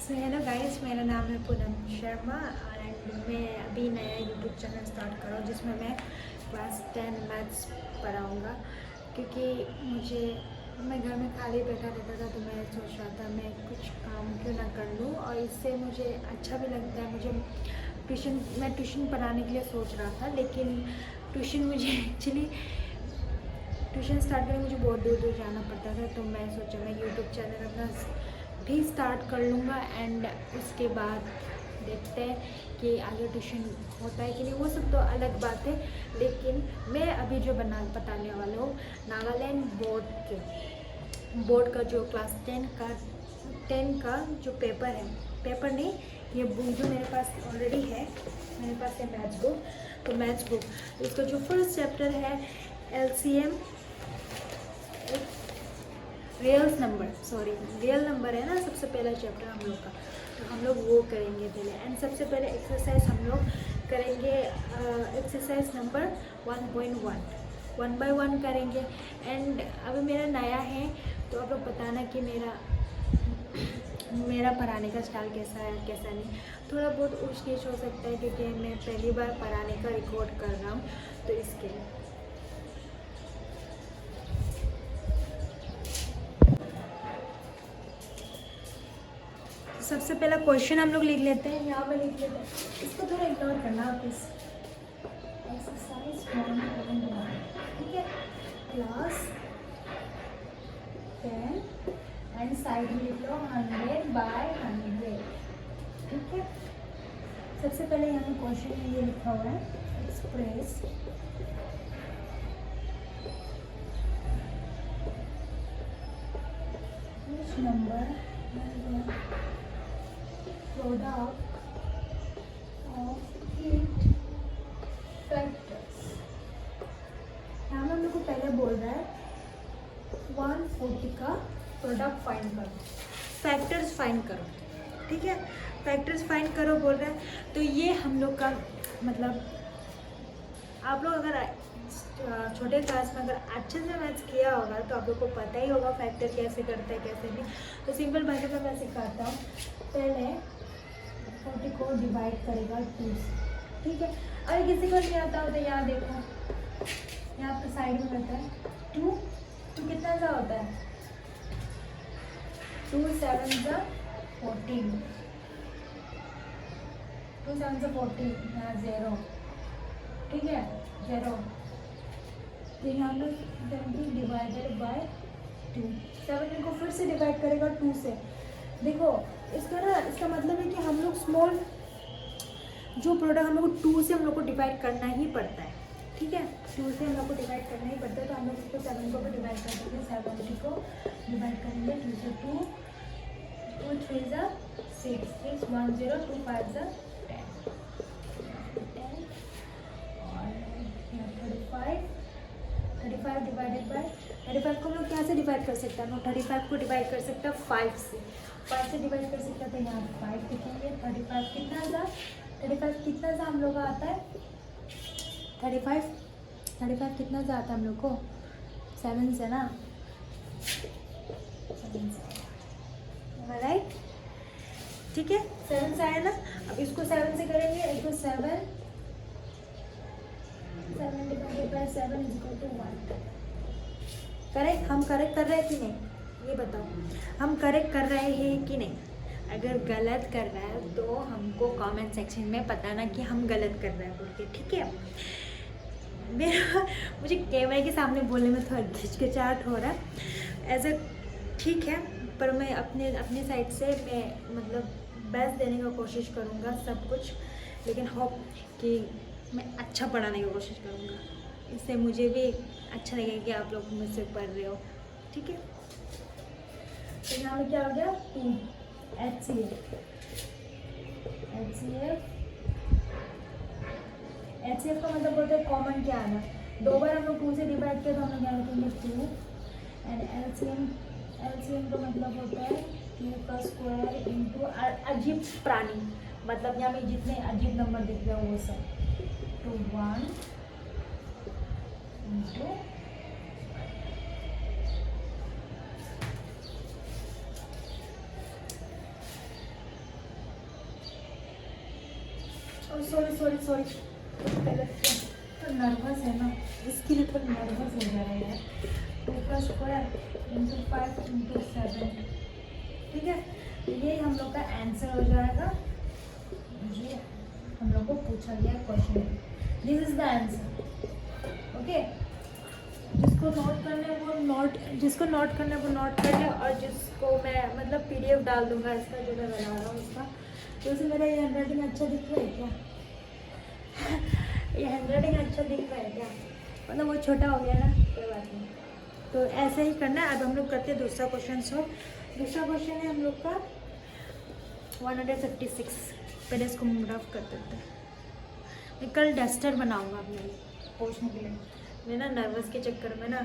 So hello guys, मेरा नाम है पूनम शर्मा एंड मैं अभी नया यूट्यूब चैनल स्टार्ट कर रहा हूँ जिसमें मैं क्लास 10 मैथ्स पढ़ाऊँगा। क्योंकि मैं घर में खाली बैठा रहता था तो मैं सोच रहा था मैं कुछ काम क्यों ना कर लूँ, और इससे मुझे अच्छा भी लगता है। मैं ट्यूशन पढ़ाने के लिए सोच रहा था, लेकिन मुझे एक्चुअली ट्यूशन स्टार्ट करने मुझे बहुत दूर दूर जाना पड़ता था। तो मैं सोचा मैं यूट्यूब चैनल अपना भी स्टार्ट कर लूँगा एंड उसके बाद देखते हैं कि आगे ट्यूशन होता है कि नहीं, वो सब तो अलग बात है। लेकिन मैं अभी जो बताने वाला हूँ, नागालैंड बोर्ड का जो क्लास 10 का जो पेपर नहीं, ये बुक जो मेरे पास ऑलरेडी है, मेरे पास है मैथ्स बुक। इसका जो फर्स्ट चैप्टर है LCM, रियल नंबर है ना, सबसे पहला चैप्टर हम लोग का, तो हम लोग वो करेंगे पहले। एंड सबसे पहले एक्सरसाइज हम लोग करेंगे, एक्सरसाइज नंबर 1.1 1 by 1 करेंगे। एंड अभी मेरा नया है तो आप लोग बताना कि मेरा पढ़ाने का स्टाइल कैसा है कैसा नहीं। थोड़ा बहुत ऊंच नीच हो सकता है क्योंकि मैं पहली बार पढ़ाने का रिकॉर्ड कर रहा हूँ, तो इसके लिए। सबसे पहला क्वेश्चन हम लोग लिख लेते हैं, यहाँ पे लिख लेते हैं, इसको थोड़ा इग्नोर करना प्लीज। एक्सरसाइज 1.1, ठीक है, क्लास 10 एंड साइड में लिख लो 100 by 100, ठीक है। सबसे पहले यहाँ पे क्वेश्चन में ये लिखा हुआ है, express which number product of 8 factors। यहाँ हम लोग को पहले बोल रहा है 140 का प्रोडक्ट फाइंड करो, फैक्टर्स फाइंड करो, ठीक है, फैक्टर्स फाइंड करो बोल रहा है। तो ये हम लोग का मतलब, आप लोग अगर छोटे क्लास में अगर अच्छे से मैथ्स किया होगा तो आप लोग को पता ही होगा फैक्टर कैसे करते हैं कैसे नहीं। तो सिंपल भाषा में मैं सिखाता हूँ। पहले 40 को डिवाइड करेगा 2 से, ठीक है। अगर किसी को नहीं आता हो तो यहाँ देखो, यहाँ आपके साइड में रहता है 2 कितना सा होता है, 2 7 सा 14, 2 7 सा 14, यहाँ 0, ठीक है, 0। तो यहाँ पर 70 डिवाइडेड बाय 2, 7 को फिर से डिवाइड करेगा 2 से। देखो इसका मतलब है कि हम लोग स्मॉल जो प्रोडक्ट हम लोग को 2 से हम लोग को डिवाइड करना ही पड़ता है, ठीक है, 2 से हम लोग को डिवाइड करना ही पड़ता है। तो हम लोग इसको 7 को भी डिवाइड कर देंगे, 70 को डिवाइड करेंगे 2 से, 2 3 ज़ा 6, 6 1 0, 2 5 ज़ा 10 और 35 डिवाइडेड बाय 35 को हम लोग क्या से डिवाइड कर सकते हैं, हम लोग 35 को डिवाइड कर सकते हैं 5 से डिवाइड कर सकते हैं। तो यहाँ 5 लिखेंगे। 35 कितना सा हम लोग का आता है, 35 कितना सा आता है हम लोग को, 7 से ना, 7 से, राइट, ठीक है, 7 से आया ना। अब इसको 7 से करेंगे, इसको 7 divided by 7 equal to 1। Correct, हम करेक्ट कर रहे हैं कि नहीं, ये बताओ, हम करेक्ट कर रहे हैं कि नहीं। अगर गलत कर रहा है तो हमको कमेंट सेक्शन में बताना कि हम गलत कर रहे हैं बोल के, ठीक है। मुझे कैमरे के सामने बोलने में थोड़ा हिचकिचाहट हो रहा है, ऐसा ठीक है, पर मैं अपने साइड से मैं मतलब बेस्ट देने का कोशिश करूँगा सब कुछ। लेकिन होप कि मैं अच्छा पढ़ाने की कोशिश करूँगा, इससे मुझे भी अच्छा लगेगा कि आप लोग मुझसे पढ़ रहे हो, ठीक है। तो यहाँ में क्या हो गया, 2 HCF का मतलब बोलते हैं कॉमन क्या आना। 2 बार हम लोग 2 से डिवाइड किया तो हम लोग क्या लिखेंगे 2। एंड LCM का मतलब होता है 2 का स्क्वायर इंटू अजीब प्राणी, मतलब यहाँ में जितने अजीब नंबर दिख रहे हैं वो सब, तो 1 इंटू सॉरी तो नर्वस है ना, इसके लिए तो नर्वस हो जा रहा है यार। 2+2 × 5 × 7, ठीक है। ये हम लोग का आंसर हो जाएगा। ये हम लोग को पूछा गया question, this is the answer. Okay, जिसको नोट करना है वो नोट, जिसको नोट करना है वो नोट कर ले, और जिसको मैं मतलब PDF डाल दूंगा इसका, जो मैं बना रहा हूँ इसका। तो उसे मेरा ये हैंडराइटिंग अच्छा दिख रहा है क्या? ये हैंडराइटिंग अच्छा दिख रहा है क्या? मतलब वो छोटा हो गया ना, कोई बात नहीं। तो ऐसे ही करना है। अब हम लोग करते हैं दूसरा क्वेश्चन। दूसरा क्वेश्चन है हम लोग का 156। पहले इसको मूड ऑफ कर देते हैं। मैं कल डस्टर बनाऊंगा अपने लिए पोछने के लिए। मैं ना नर्वस के चक्कर में ना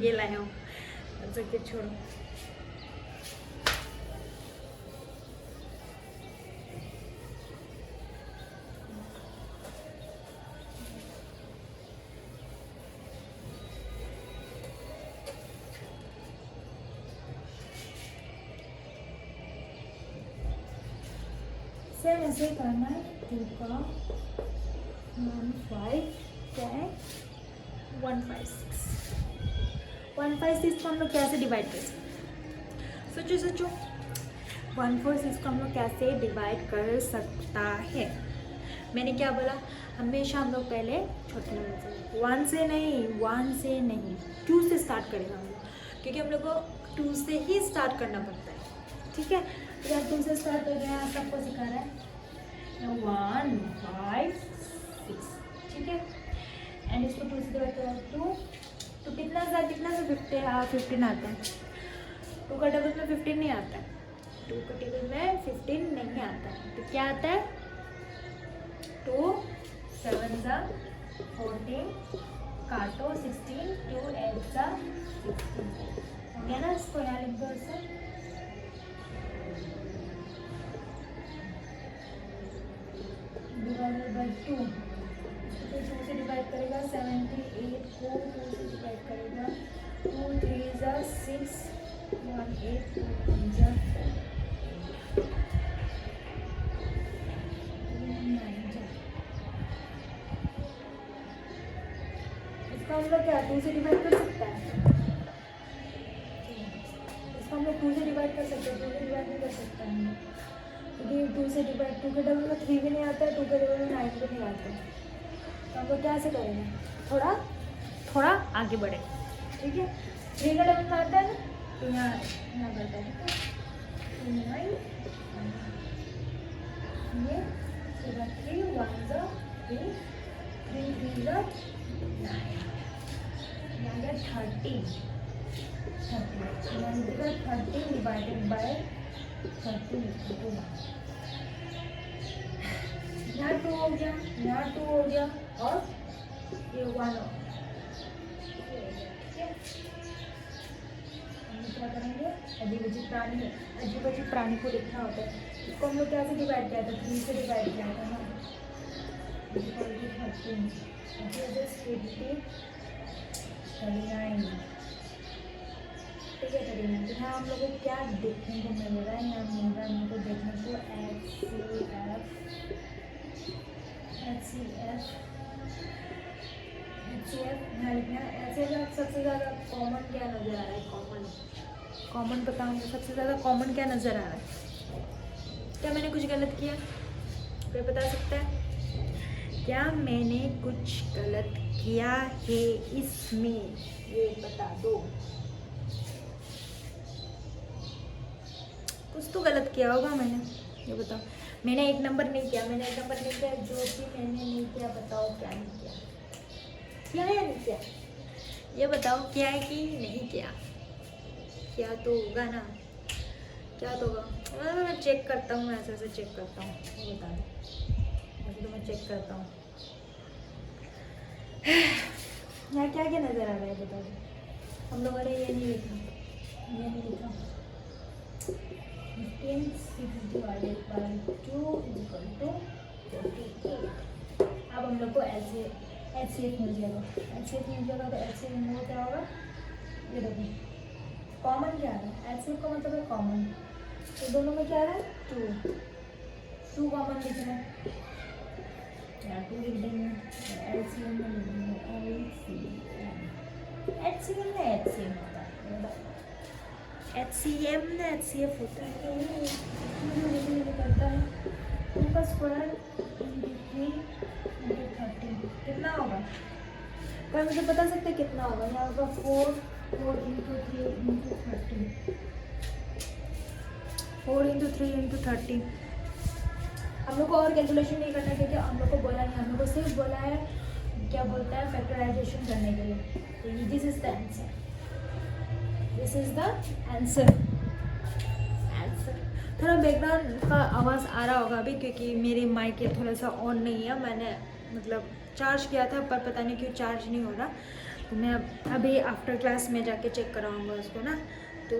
ये लाया हूँ। अच्छा छोड़ो। सेम ऐसे ही करना है। 2 का 156 को हम लोग कैसे डिवाइड कर सकते हैं? सोचो 1/4 को हम लोग कैसे डिवाइड कर सकता है? मैंने क्या बोला, हमेशा हम लोग पहले छोटे नंबर से, 1 से नहीं 2 से स्टार्ट करेंगे हम लोग, क्योंकि हम लोग को 2 से ही स्टार्ट करना पड़ता है। ठीक है, तो 2 से स्टार्ट कर रहे हैं, सबको सिखा रहा है। 1 5 6, ठीक है। एंड इसको 2 से डिवाइड करो 2, तो कितना से 15 आता है। 2 का टेबल में 15 नहीं आता है, 2 का टेबल में 15 नहीं आता है। तो क्या आता है? 2 7 14, काटो 16, 2 8 16 हो गया ना। इसको यहाँ लिख दो ऐसे, डिवाइडेड बाई 2। 2 से डिवाइड करेगा 78 को 2 से डिवाइड करेगा 2 3 6 1 8 2 9 इसको हम लोग क्या 2 से डिवाइड कर सकता है? इसको हम लोग 2 से डिवाइड कर सकते हैं, 2 से डिवाइड नहीं कर सकता है, क्योंकि 2 से डिवाइड 2 के टेबल में 3 भी नहीं आता है, 2 के टेबल में 9 भी नहीं आता है। तो हम लोग क्या से करेंगे? थोड़ा आगे बढ़े, ठीक है। 3 का टेबल में आता है ना, तो यहाँ करता है, ठीक है। 9 ये 3 1 3 3 3 9 13 डिवाइडेड बाय 30। यहाँ 2 हो गया, यहाँ 2 हो गया, और ये 1 हो गया। हम क्या करेंगे? अजीब अजीब प्राणी को लिखना होता है। इसको हम लोग कैसे डिवाइड किया था? 3 से डिवाइड किया था ना। 39 ठीक है 39। तो यहाँ हम लोग को क्या देखने को मिल रहा है? यहाँ मिल रहा है हमको देखने को HCF यहाँ लिखना है। HCF सबसे ज़्यादा कॉमन क्या नज़र आ रहा है? कॉमन बताऊँगा, सबसे ज़्यादा कॉमन क्या नज़र आ रहा है? क्या मैंने कुछ गलत किया? कोई बता सकता है? क्या मैंने कुछ गलत किया है इसमें? ये बता दो। कुछ तो गलत किया होगा मैंने, ये बताओ। मैंने एक नंबर नहीं किया, जो भी मैंने नहीं किया, बताओ क्या नहीं किया? क्या है नहीं किया? ये बताओ, क्या है कि नहीं किया? क्या तो होगा ना, क्या तो होगा। मैं चेक करता हूँ, ऐसे चेक करता हूँ, ये बता दो। ऐसे तो मैं चेक करता हूँ। यहाँ क्या क्या नज़र आ रहा है बता दो। हम लोगों ने ये नहीं लिखा। 15 6 डिवाइडेड बाई 2 इक्वल टू 48। अब हम लोग को HCF मिल जाएगा। तो HCF में क्या होगा? ये देखो, कॉमन क्या है? HCF का मतलब है कॉमन। तो दोनों में क्या है? 2 कॉमन दिख रहा है। या टू लिख देंगे, LCM में लिख देंगे HCM में HCM होता है, HCM में HCF होता है, मुझे करता है 2 का स्क्वायर इंटू 3 इंटू 30 कितना होगा? कोई मुझे बता सकते हैं कितना होगा? यहाँ होगा 4 इंटू 3 इंटू 30, 4 इंटू 3 इंटू 30। हम लोग को और कैलकुलेशन नहीं करना क्योंकि हम लोग को बोला नहीं, हम लोग को सिर्फ बोला है क्या बोलता है फैक्टराइजेशन करने के लिए। तो this is the answer, this is the answer. थोड़ा बैकग्राउंड का आवाज़ आ रहा होगा अभी क्योंकि मेरी माइक ये थोड़ा सा ऑन नहीं है, मैंने मतलब चार्ज किया था पर पता नहीं क्यों चार्ज नहीं हो रहा, तो मैं अभी आफ्टर क्लास में जाके चेक कराऊंगा उसको ना, तो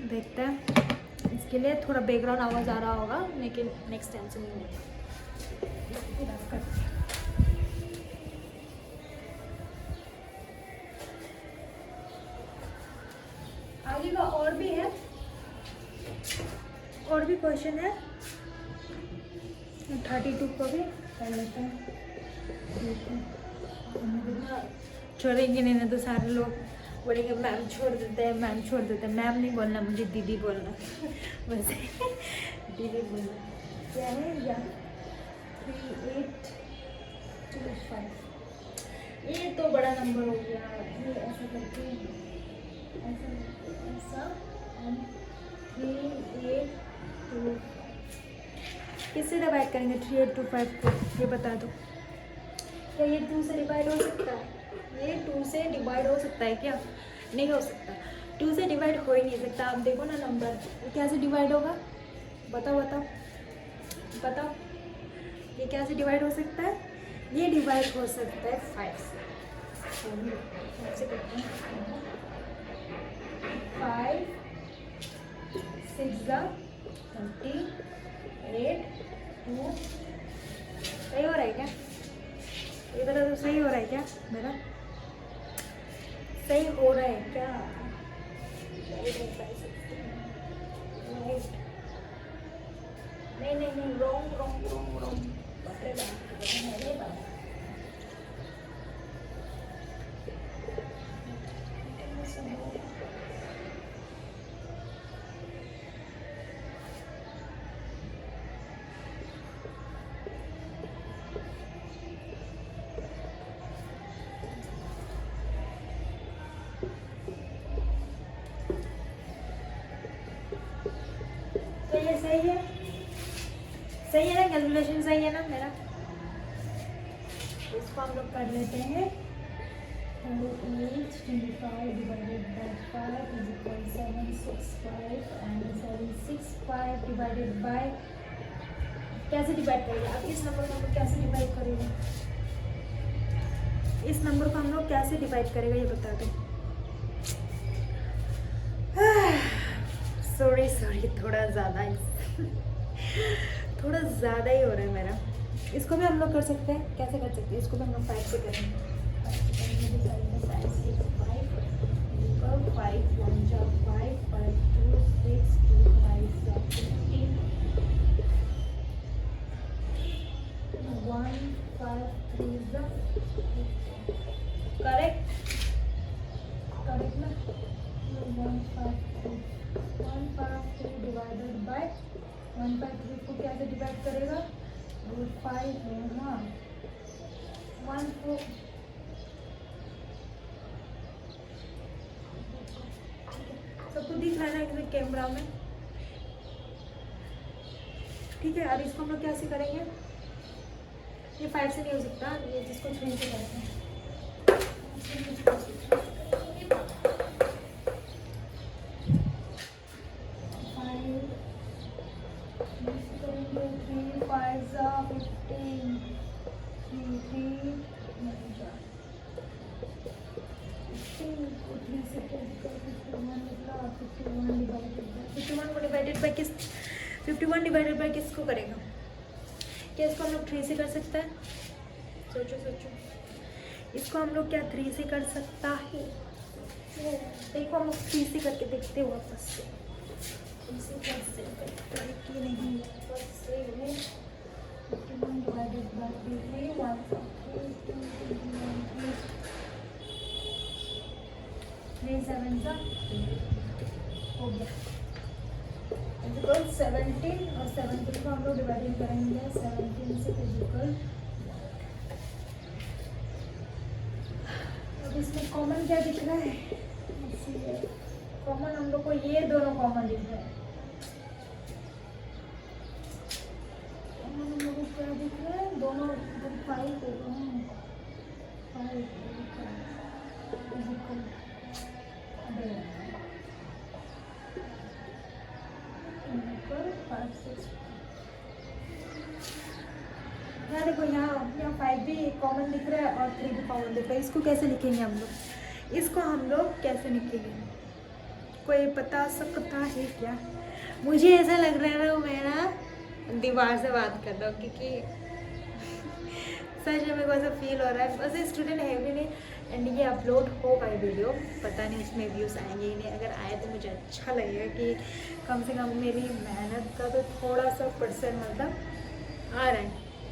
देखते हैं। इसके लिए थोड़ा बैकग्राउंड आवाज़ आ रहा होगा लेकिन नेक्स्ट टाइम से नहीं होगा। आगे का और भी है, और भी क्वेश्चन है, 32 को भी कर लेते हैं। छोड़ेंगे नहीं ना तो सारे लोग बोलेंगे मैम छोड़ देते हैं, मैम छोड़ देते हैं। मैम नहीं बोलना मुझे, दीदी बोलना वैसे दीदी बोलना। क्या है या 3825, ये तो बड़ा नंबर हो गया, ये ऐसा करके ऐसा 3825 किससे डिवाइड करेंगे 3825 को, ये बता दो। क्या ये 2 से डिवाइड हो सकता है? ये 2 से डिवाइड हो सकता है क्या? नहीं हो सकता, 2 से डिवाइड हो ही नहीं सकता। आप देखो ना नंबर कैसे डिवाइड होगा, बताओ बताओ बताओ, ये कैसे डिवाइड हो सकता है? ये डिवाइड हो सकता है 5 से। 5 6 30 8 2 सही हो रहा है क्या? ये बता दो सही हो रहा है क्या मेरा? सही हो रहा है क्या? नहीं नहीं नहीं, रॉन्ग रॉन्ग रॉन्ग रॉन्ग। तो ये सही है, सही है ना? कैलकुलेशन सही है ना मेरा? इसको हम लोग कर लेते हैं। 825 divided by 5 is equal 765 and 765 divided by, कैसे डिवाइड करेंगे आप? इस नंबर को हम लोग कैसे डिवाइड करेंगे? इस नंबर को हम लोग कैसे डिवाइड करेगा ये बता दो। सॉरी सॉरी, थोड़ा ज़्यादा थोड़ा ज़्यादा ही हो रहा है मेरा। इसको भी हम लोग कर सकते हैं, कैसे कर सकते हैं? इसको भी हम लोग 5 से करेंगे। 5 1 जा 5 5 2 6 2 5 15 1 5 3 जा करेक्ट करेक्ट ना? 1 5 3 डिवाइडेड बाय 1/3 को कैसे डिवाइड करेगा? 5 है हाँ, 1 को सबको दिख रहा है ना एकदम कैमरा में, ठीक है। अब इसको हम लोग कैसे करेंगे? ये 5 से नहीं हो सकता, ये जिसको 3 से करते हैं। 51 डिवाइडेड बाय किसको करेगा? क्या इसको हम लोग 3 से कर सकता है? सोचो सोचो, इसको हम लोग क्या 3 से कर सकता है? देखो हम लोग 3 से करके देखते हो वापस से, 3 से कैसे करते हैं कि नहीं। वापस से 51 डिवाइडेड बाय 7 हो गया। 17 और 17 को हम लोग डिवाइडिंग करेंगे 17 से फिजिकल। अब इसमें कॉमन क्या दिख रहा है? कॉमन हम लोग को ये दोनों कॉमन दिख रहा है। कॉमन हम लोग को क्या दिख रहा है? दोनों 5 हो गए हैं। 5 यहाँ देखो, यहाँ 5 भी कॉमन दिख रहा है और 3 भी कॉमन दिख रहा है। इसको कैसे लिखेंगे हम लोग? इसको हम लोग कैसे लिखेंगे? कोई बता सकता है क्या? मुझे ऐसा लग रहा है मैं ना दीवार से बात कर रहा हूँ, क्योंकि सच में मेरे को ऐसा फील हो रहा है। वैसे स्टूडेंट है भी नहीं, एंड ये अपलोड होगा ये वीडियो, पता नहीं उसमें व्यूज़ आएंगे ही नहीं। अगर आए तो मुझे अच्छा लगेगा कि कम से कम मेरी मेहनत का तो थोड़ा सा परसेंट मतलब आ रहा है,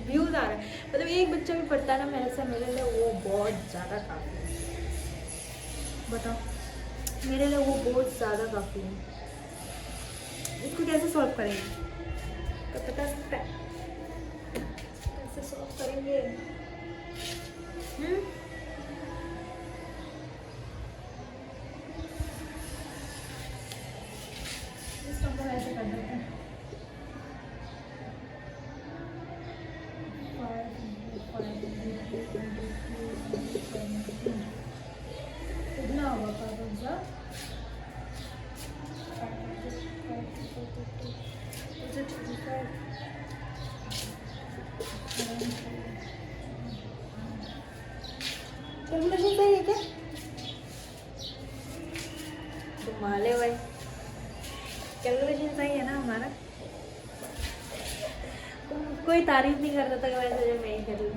व्यूज़ आ रहा है। मतलब एक बच्चा भी पढ़ता है ना मेरे से, मेरे लिए वो बहुत ज़्यादा काफ़ी है। बताओ, मेरे लिए वो बहुत ज़्यादा काफ़ी है। इसको कैसे सॉल्व करेंगे? तो बता सकता है कैसे सॉल्व करेंगे? इसको ऐसे कर देते हैं। 5 कितना होगा? 5 कैलकुलेशन सही है क्या? घुमाले भाई, कैलकुलेशन सही है ना हमारा? कोई तारीफ नहीं करता था कि वैसे जो मैं ही कर लूँ।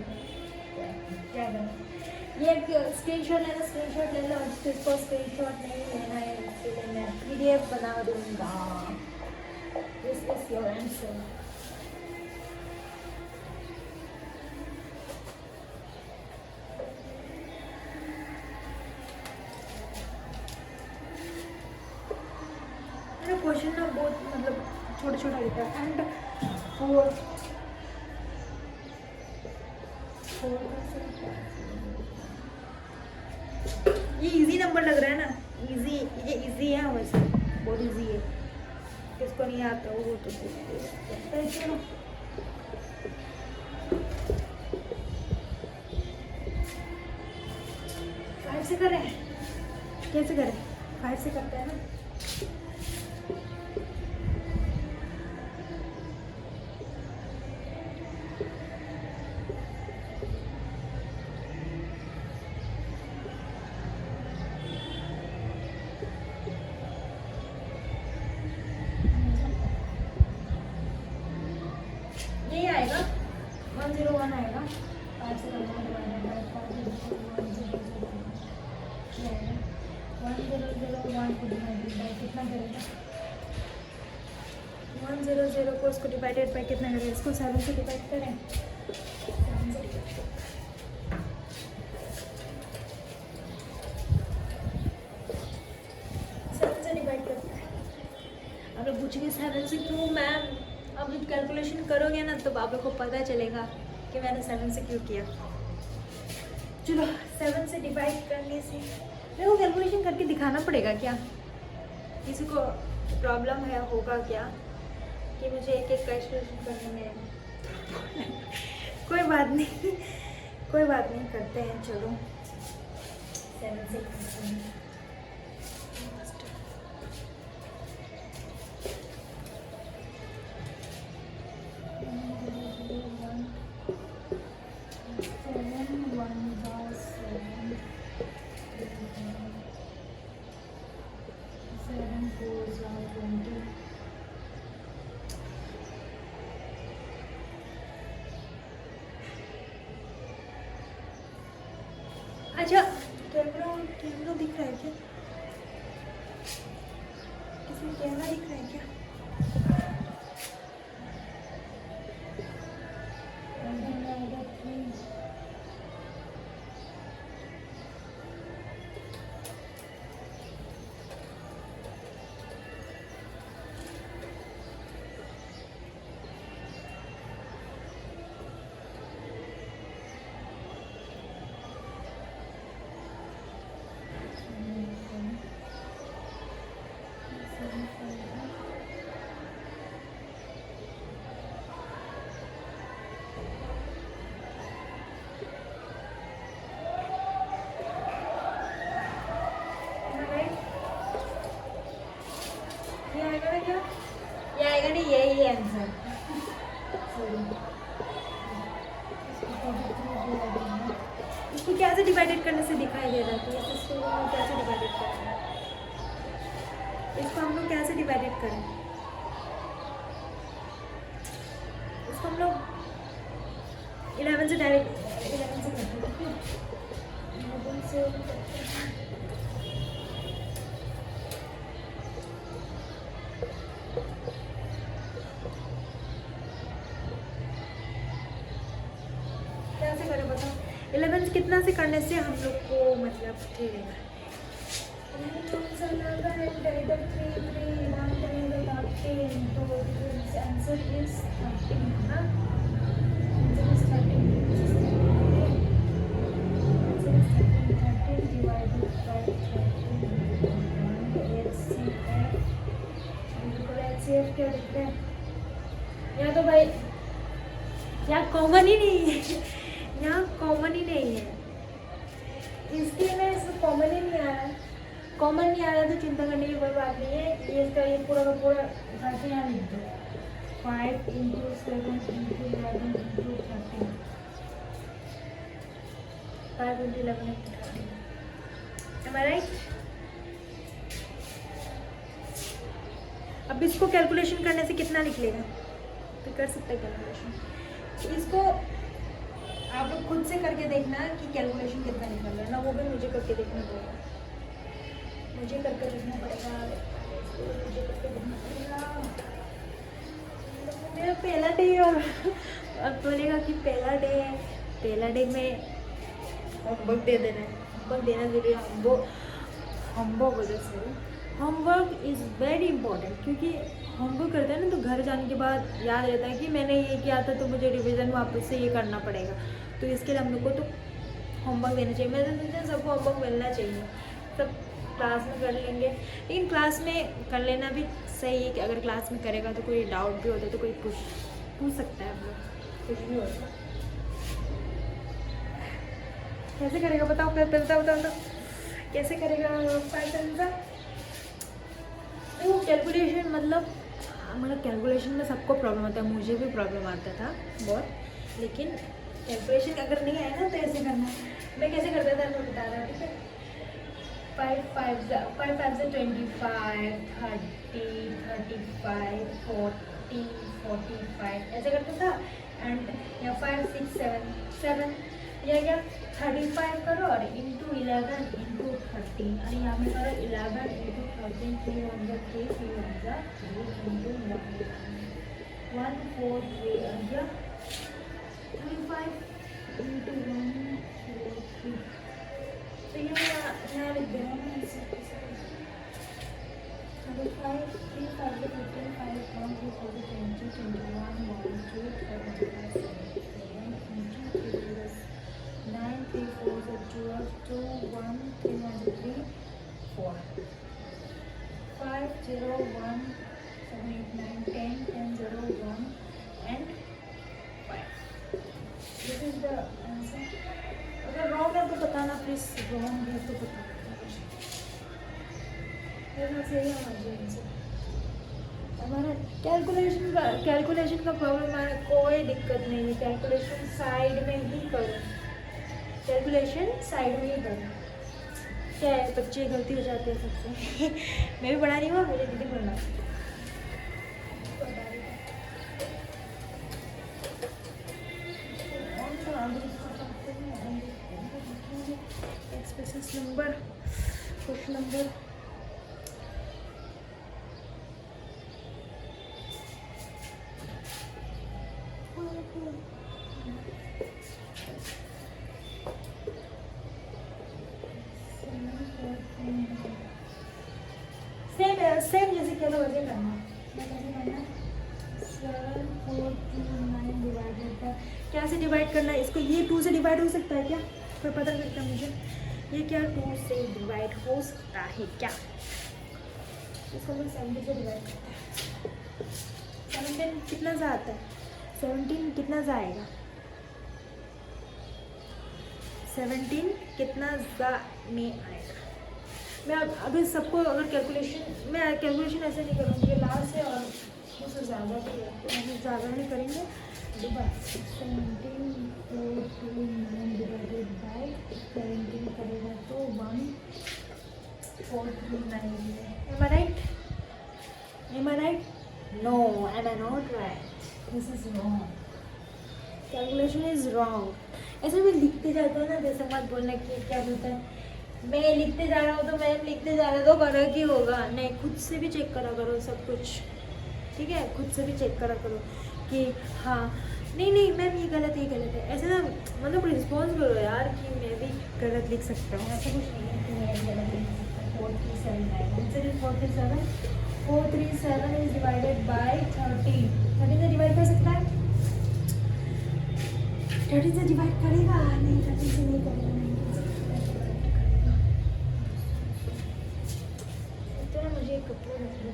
क्या करना? ये स्क्रीनशॉट लेना, स्क्रीनशॉट ले लो। इसको स्क्रीनशॉट नहीं लेना है, इसके लिए मैं PDF बना दूँगा। This is your answer. मेरा क्वेश्चन ना बहुत मतलब छोटा छोटा लिखा है। एंड 4 ये इजी नंबर लग रहा है ना? इजी, ये इजी है वैसे, बहुत इजी है। किसको नहीं आता वो तो चलो। फाइव से करें? कैसे करें? 5 से करते हैं ना। ये आएगा 101 आएगा। 5 से करना है, 1001 को डिवाइडेड बाय कितना करेगा? 100 को इसको डिवाइडेड बाय कितना करेगा? इसको 7 से डिवाइड करें। 7 से डिवाइड करते हैं। आप लोग पूछेंगे 7 से क्यों मैम? अब कैलकुलेशन करोगे ना तो आप लोग को पता चलेगा कि मैंने 7 से क्यों किया। चलो 7 से डिवाइड करने से मेरे को कैलकुलेशन करके दिखाना पड़ेगा क्या? किसी को प्रॉब्लम है होगा क्या कि मुझे एक एक कैलकुलेशन करने में? कोई बात नहीं, कोई बात नहीं, करते हैं। चलो 7 से करते हैं। 7 4 20। अच्छा, कैमरा दिख रहा है क्या? किसी में कैमरा दिख रहा है क्या? क्या? ये आएगा नहीं, यही है आंसर। इसको क्या से डिवाइडेड करने से दिखाई दे रहा है? तो इसको कैसे डिवाइडेड करें? इसको हम लोग कैसे डिवाइडेड करें? इसको हम लोग 11 से डायरेक्ट 11 से करते हैं, ठीक है? 11 से कैसे करें बताओ? 11 कितना से करने से हम लोग को मतलब ठीक है? आंसर इज 13 ना? आंसर इज 13 divided by 13 क्या लिख रहे हैं? यहाँ तो भाई यहाँ कॉमन ही नहीं है, यहाँ कॉमन ही नहीं है, इसके में इसमें कॉमन ही नहीं आ रहा है। कॉमन नहीं आ रहा तो चिंता करने की कोई बात नहीं है। ये इसका ये पूरा का पूरा उठा के यहाँ लिख दो, 5 × 7 × 11 × 13, 5 × 11 × 13। Am I right? अब इसको कैलकुलेशन करने से कितना निकलेगा? तो कर सकते हैं कैलकुलेशन। इसको आप लोग खुद से करके देखना कि कैलकुलेशन कितना निकल रहा है ना, वो भी मुझे करके देखना पड़ेगा, मुझे करके देखना पड़ेगा, मुझे करके देखना पड़ेगा। मेरा पहला डे और अब बोलेगा कि पहला डे है, पहला डे में होमवर्क दे देना है। होमवर्क देना जरूरी है। होमवर्क वजह से होमवर्क इज़ वेरी इंपॉर्टेंट, क्योंकि होमवर्क करते हैं ना तो घर जाने के बाद याद रहता है कि मैंने ये किया था तो मुझे रिवीजन वापस से ये करना पड़ेगा। तो इसके लिए हम लोग को तो होमवर्क देना चाहिए। मैं तो सोचती हूँ सबको होमवर्क मिलना चाहिए, सब क्लास में कर लेंगे। लेकिन क्लास में कर लेना भी सही है कि अगर क्लास में करेगा तो कोई डाउट भी होता है तो कोई पूछ सकता है, हम लोग कुछ भी होता है। कैसे करेगा बताओ? बताओ कैसे करेगा? वो कैलकुलेशन मतलब कैलकुलेशन में सबको प्रॉब्लम आता है, मुझे भी प्रॉब्लम आता था बहुत, लेकिन कैलकुलेशन अगर नहीं आया ना तो ऐसे करना। मैं कैसे करता था मैं बता रहा हूँ, ठीक है? 5 5 से 25, 30, 35, 40, 45 ऐसे करता था। एंड या 5 6 7 या 35 करो और इंटू 11 इंटू 13, और यहाँ पे करो 11 इंटू 13, 3 1 जा 3, 3 1 जा 3 इंटू 1 4 3 जा 35 इंटू 1 4 3। तो ये मैं यहाँ लिख दे रहा हूँ 35 3 5 15 5 1 2 4 20 21 1 2 3 4 5 9 3 4 12 2 1 3 1 3 4 5 0 1 7 8 9 10 10 0 1 and 5. This is the answer. अगर रॉन्ग है तो बताना प्लीज, रॉन्ग है तो बताना। मेरा सही है आंसर। हमारा कैलकुलेशन का प्रॉब्लम हमारा कोई दिक्कत नहीं है। कैलकुलेशन साइड में ही करो, कैलकुलेशन साइड में ही करो। क्या है, बच्चे गलती हो जाती है सबसे। मैं भी पढ़ा रही हूँ, मेरी दीदी पढ़ना expressions number question number same जैसे क्या वैसे करना। कैसे करना? 7 4 2 9 डिवाइडेड बाय, क्या से डिवाइड करना है इसको? ये 2 से डिवाइड हो सकता है क्या? कोई पता लगता है मुझे, ये क्या 2 से डिवाइड हो सकता है क्या? इसको हम 17 से डिवाइड करते हैं। 17 कितना सा आता है? 17 कितना सा आएगा? 17 कितना सा में आएगा? मैं अभी सबको अगर कैलकुलेशन, मैं कैलकुलेशन ऐसे नहीं करूँगी, लास्ट है और उससे ज़्यादा भी है, तो हम ज़्यादा नहीं करेंगे। डिवाइड 17 डिवाइडेड बाई 17 करेगा तो 1439 am I right? Am I right? No, am I not right? This is wrong, calculation is wrong. ऐसे मैं लिखते जाता हूँ ना, जैसे मत बोलना कि क्या बोलता है, मैं लिखते जा रहा हूँ तो मैं लिखते जा रहा हूँ तो गलत ही होगा। नहीं, खुद से भी चेक करा करो सब कुछ, ठीक है? खुद से भी चेक करा करो कि हाँ नहीं मैम ये गलत है ऐसे ना, मतलब रिस्पॉन्स करो यार कि मैं भी गलत लिख सकता हूँ, ऐसा कुछ नहीं है कि मैं गलत लिख सकता हूँ। 4379 answer is 437 is divided by 13 से डिवाइड कर सकता है, 13 से डिवाइड करेगा नहीं, 13 से नहीं करेगा, मुझे कपड़े रख लो।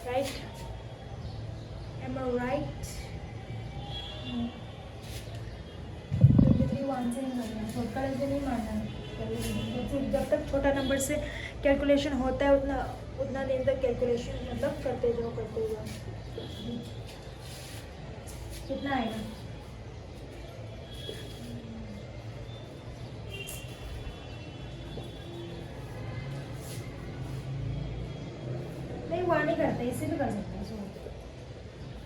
Right? Am I right? छोटा ऐसे नहीं मानना है, जब तक छोटा नंबर से कैलकुलेशन होता है उतना दिन तक कैलकुलेशन मतलब करते जाओ। कितना आएगा? नहीं, वहाँ नहीं करते, इससे भी कर सकते हैं,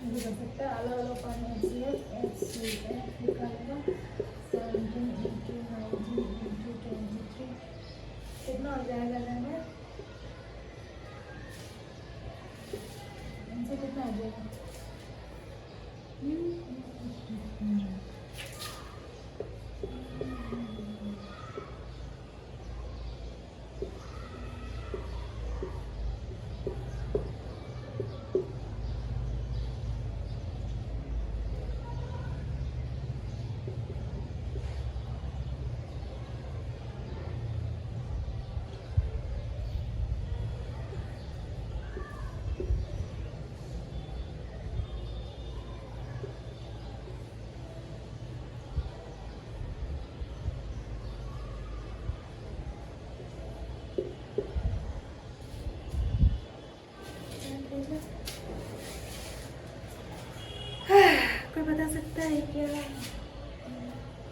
भी कर सकते हैं। अलग अलग पानी निकालेगा 17 into 19 into 23 कितना हो जाएगा ना? इनसे कितना हो जाएगा? कोई बता सकता है क्या?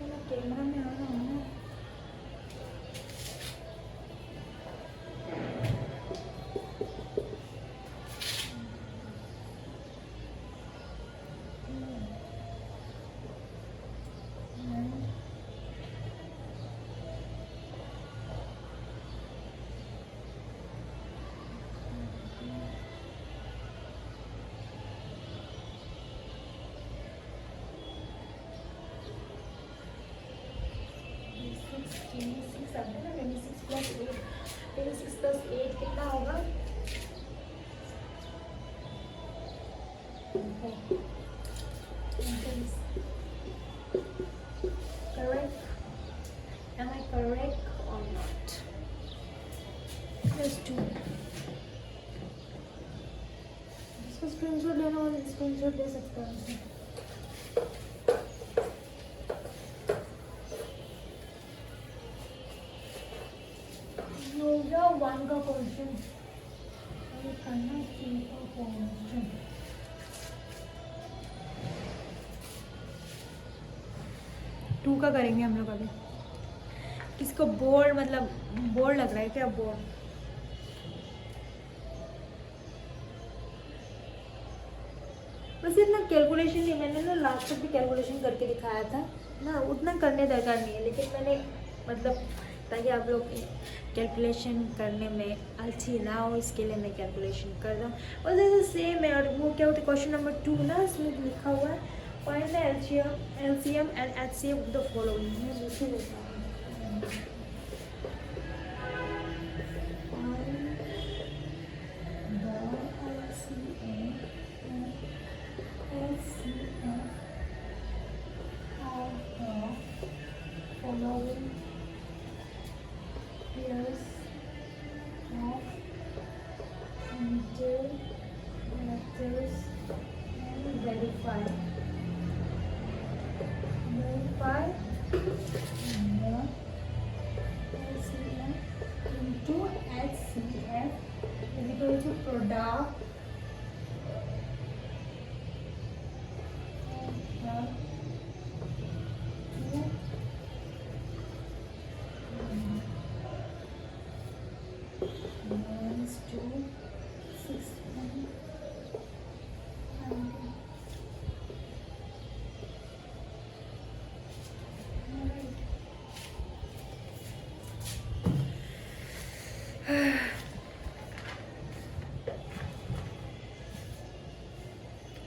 मैं कैमरा में आ रहा हूँ ना। कितना होगा? Correct? Am I correct or not? Let's do it. इसको स्क्रीनशॉट लेना हो तो स्क्रीनशॉट ले सकता हूँ। योगा 1 का क्वेश्चन करना, 3 का क्वेश्चन। टू का करेंगे हम लोग अभी। किसको बोर्ड मतलब बोर्ड लग रहा है क्या? बोर्ड बस इतना कैलकुलेशन नहीं, मैंने ना लास्ट तक भी कैलकुलेशन करके दिखाया था ना, उतना करने दरकार नहीं है, लेकिन मैंने मतलब ताकि आप लोग कैलकुलेशन करने में आलसी ना हो, इसके लिए मैं कैलकुलेशन कर रहा हूँ। और जैसे सेम है, और वो क्या होता है क्वेश्चन नंबर 2 ना, इसमें लिखा हुआ है find the LCM and HCF of the following. मैं लिखे लेता हूँ following pairs of letters and verify the LCM into HCF is equal to product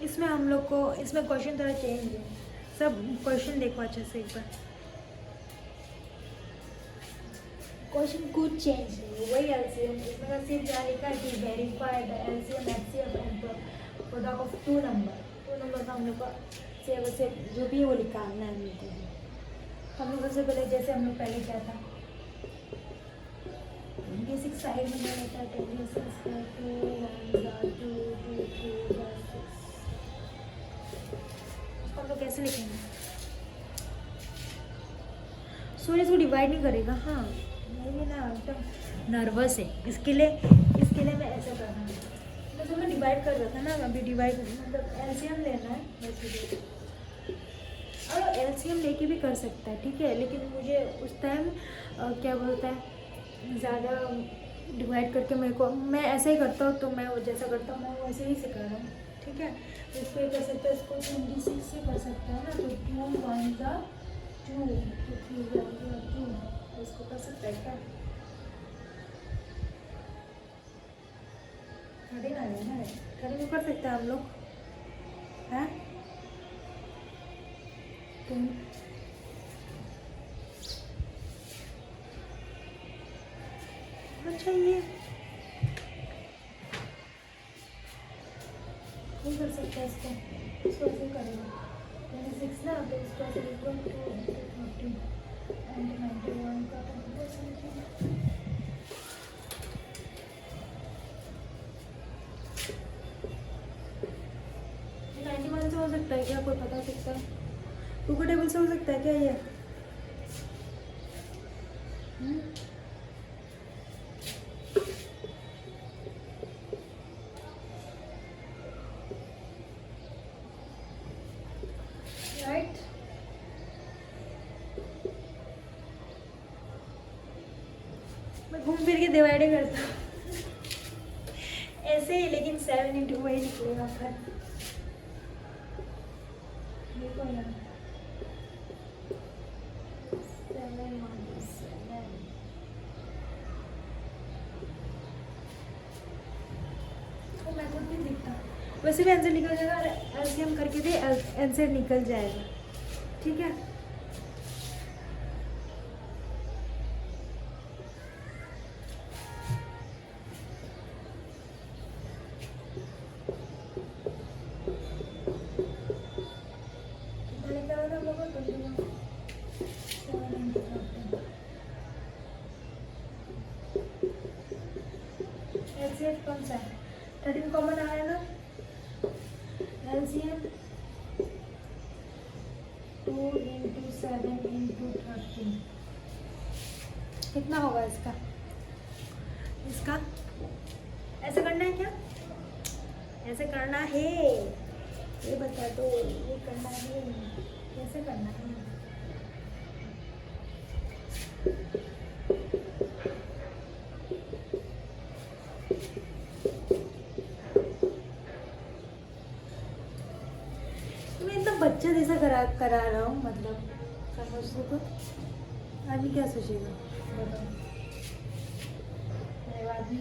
इसमें हम लोग को इसमें क्वेश्चन थोड़ा चेंज है। सब क्वेश्चन देखो अच्छे से एक बार। क्वेश्चन कुछ चेंज नहीं, वही एलसीएम। इसमें का सिर्फ क्या लिखा है कि verify the LCM HCF and product of two number का हम लोग का से जो भी है वो निकालना है हमको। हम लोग सबसे पहले जैसे हम लोग पहले क्या था, बेसिक साइड में क्या रहता है, 10 हम लोग कैसे लिखेंगे? सूर्य इसको डिवाइड नहीं करेगा। हाँ नहीं ना, एकदम नर्वस है। इसके लिए मैं ऐसा करना है। तो मैं डिवाइड कर रहा था ना, अभी डिवाइड मतलब एलसीएम लेना है वैसे। और एलसीएम लेके भी कर सकता है, ठीक है, लेकिन मुझे उस टाइम क्या बोलता है, ज़्यादा डिवाइड करके मैं ऐसा ही करता हूँ। तो मैं वो जैसा करता हूँ मैं वैसे ही सिखा रहा हूँ, ठीक है। तो इसको ये कर सकते हैं, इसको 26 से कर सकते हैं ना। तो 2 1 2 2 3 2 इसको कर सकते हैं क्या? खड़े ना लेना है, खड़े भी कर सकते हैं हम लोग, हैं? अच्छा ये नहीं कर सकता इसको ऐसे करेगा 26 ना। तो इसको ऐसे इक्वल टू 30 एंड 91 का 20% 91 से हो सकता है क्या? कोई बता सकता है? 2 का टेबल से हो सकता है क्या ये? राइट। मैं घूम फिर के डिवाइड करता हूँ ऐसे ही, लेकिन 7 इंटू वही निकलेगा फिर। देखो यार 7 मेथड नहीं दिखता। वैसे भी आंसर निकल जाएगा, और एलसीएम करके भी आंसर निकल जाएगा, ठीक है। एलसीएम कौन सा है? 13 कॉमन आ रहा है ना। एलसीएम 2 इंटू 7 इंटू 13 कितना होगा इसका? ऐसे करना है क्या? ऐसे करना है, ये बता दो। ये करना है, कैसे करना है? बच्चा जैसा करा रहा हूँ, मतलब समझ लो। तो आदमी क्या सोचेगा बताओ? आदमी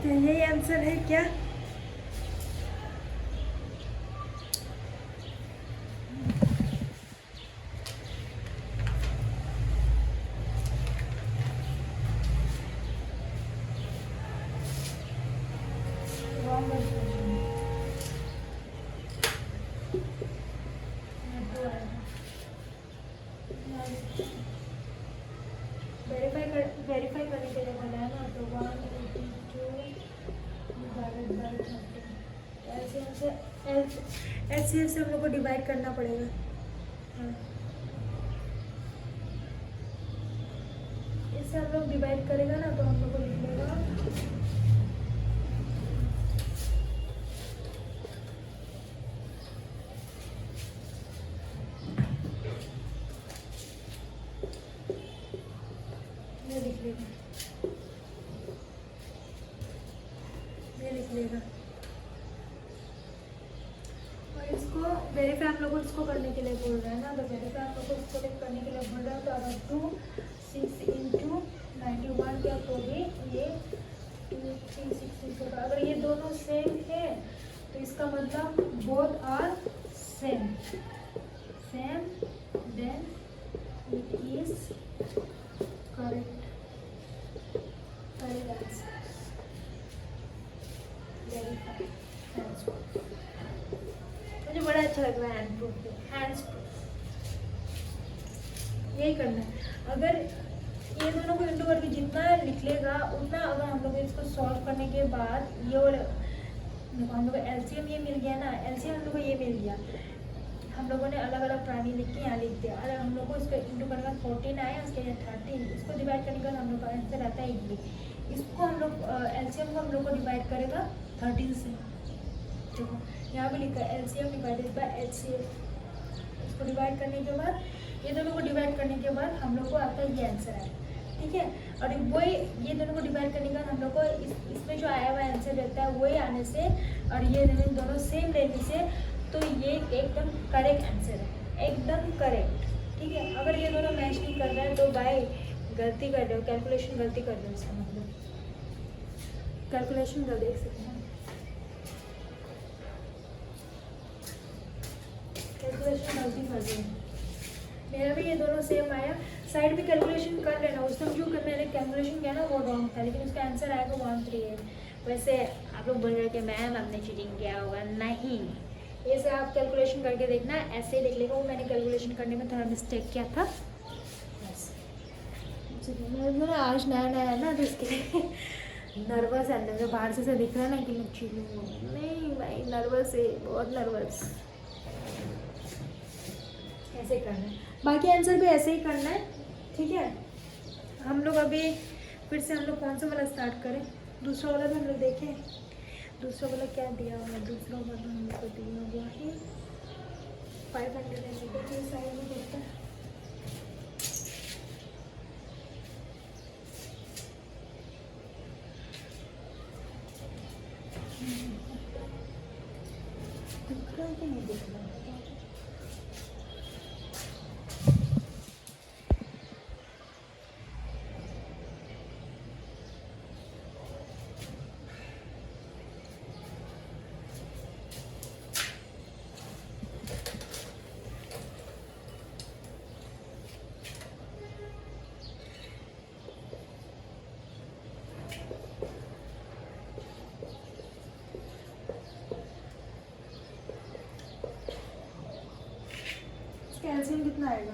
तो यही आंसर है क्या? HCF से हम लोग को डिवाइड करना पड़ेगा। हाँ, इससे हम लोग डिवाइड करेगा ना तो हम लोग को निकलेगा ये लिख लेगा, ये लिख लेगा। और इसको वेरीफाई आप लोगों को इसको करने के लिए बोल रहे हैं ना, तो वेरीफाई आप लोगों को इसको करने के लिए बोल रहे हैं। तो अगर 2 6 इंटू 91 क्या तो भी ये 2 3 6 होगा। अगर ये दोनों सेम है तो इसका मतलब both are same, then it is correct answer. Verify hands proof, मुझे बड़ा अच्छा लग रहा है हैंड प्रूफ पे, हैंड्स प्रूफ यही करना है। अगर ये दोनों को इंटू करके जितना निकलेगा उतना, अगर हम लोग इसको सॉल्व करने के बाद ये और देखो हम लोग को एलसीएम ये मिल गया ना, एलसीएम हम लोग को ये मिल गया। हम लोगों ने अलग अलग प्राणी लिख के यहाँ लिख दिया। और हम लोग को इसका इंटू करने का 14 आया, उसके लिए 13, इसको डिवाइड करने का हम लोग का आंसर आता है 1। इसको हम लोग एलसीएम को हम लोग को डिवाइड करेगा 13 से। देखो यहाँ भी लिखा है एलसीएम डिवाइडेड बाय एचसीएफ। इसको डिवाइड करने के बाद, ये दोनों को डिवाइड करने के बाद हम लोग को आता है ये आंसर है, ठीक है। और वही ये दोनों को डिवाइड करने के बाद हम लोग को इसमें जो आया हुआ आंसर रहता है वही आने से, और ये दोनों सेम रहने से, तो ये एकदम करेक्ट आंसर है, एकदम करेक्ट, ठीक है। अगर ये दोनों मैच नहीं कर रहे हैं तो भाई गलती कर रहे हो, कैलकुलेशन गलती कर रहे हो, इसका मतलब कैलकुलेशन कर देख सकते हैं, कैलकुलेशन गलती कर रहे हैं। मेरा भी ये दोनों सेम आया। साइड में कैलकुलेशन कर लेना, उस टाइम जो मैंने कैलकुलेशन किया ना वो रॉन्ग था, लेकिन उसका आंसर आएगा 138। वैसे आप लोग बोल रहे हैं कि मैम आपने चीटिंग किया होगा, नहीं, ये से आप कैलकुलेशन करके देखना, ऐसे ही देख लेगा। वो मैंने कैलकुलेशन करने में थोड़ा मिस्टेक किया था, बस। मैंने आज नया नया है ना तो इसके लिए नर्वस है अंदर से, बाहर से दिख रहा है ना कि मैं चीटिंग, नहीं भाई नर्वस है, बहुत नर्वस। ऐसे करना है, बाकी आंसर भी ऐसे ही करना है, ठीक है। हम लोग अभी फिर से हम लोग कौन सा वाला स्टार्ट करें, दूसरा वाला भी हम लोग देखें। दूसरा वाला क्या दिया हुआ है, दूसरा वाला हम लोग को दिया हुआ है 500 के साइड में देखते हैं। दिख रहा है कि नहीं दिख रहा है? कैल्शियम कितना आएगा?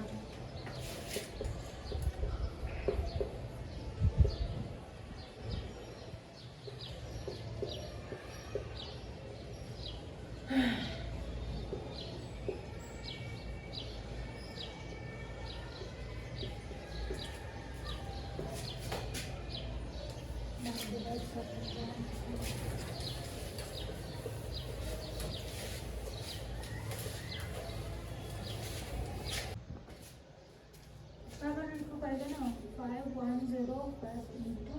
करेगा ना 510 इंटू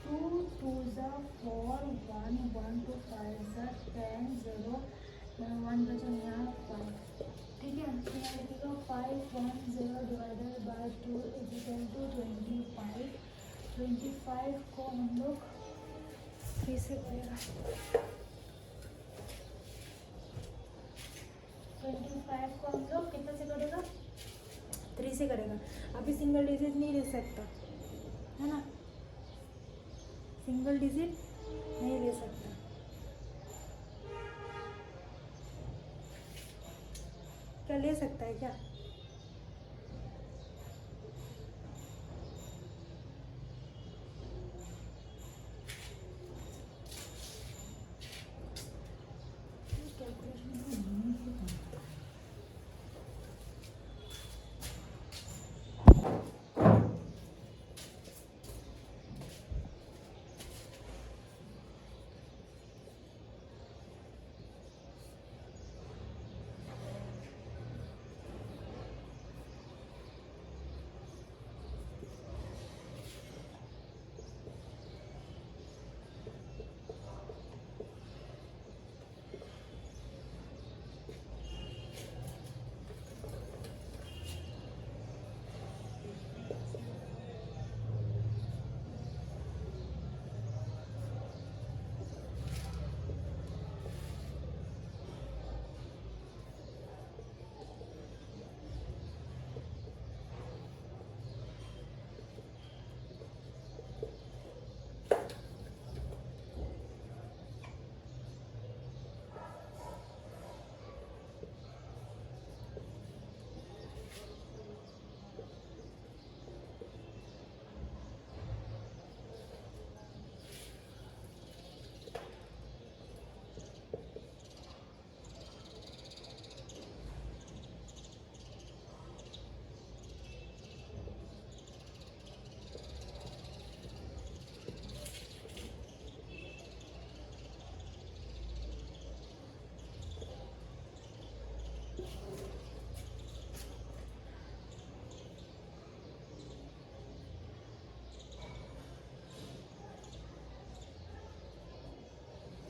2 2 4 1 1 2 5 10 0 1 बचा यहाँ 5, ठीक है। तो यहाँ लिखेगा 510 divided by 2 is equal to 25। 25 को हम लोग फिर से करेगा, 25 को हम लोग कितना से करेगा, 3 से करेगा। अभी सिंगल डिजिट नहीं ले सकता है ना, सिंगल डिजिट नहीं ले सकता। क्या ले सकता है क्या? कैलकुलेशन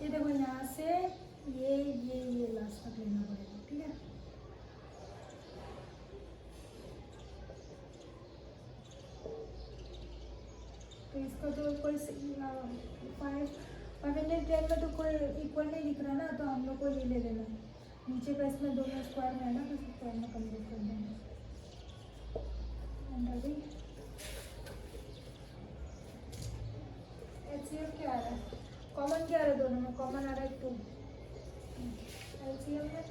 ये देखो यहाँ से ये लास्ट तक लेना पड़ेगा, ठीक है। तो इसका तो कोई 510 में तो कोई इक्वल नहीं दिख रहा ना, तो हम लोग को ये ले लेना है। नीचे का इसमें दोनों स्क्वायर में है ना, तो स्क्वायर में कन्वर्ट कर देंगे। एचसीएफ क्या आ रहा है? कॉमन क्या आ रहा है दोनों में? कॉमन आ रहा है 2। एलसीएम में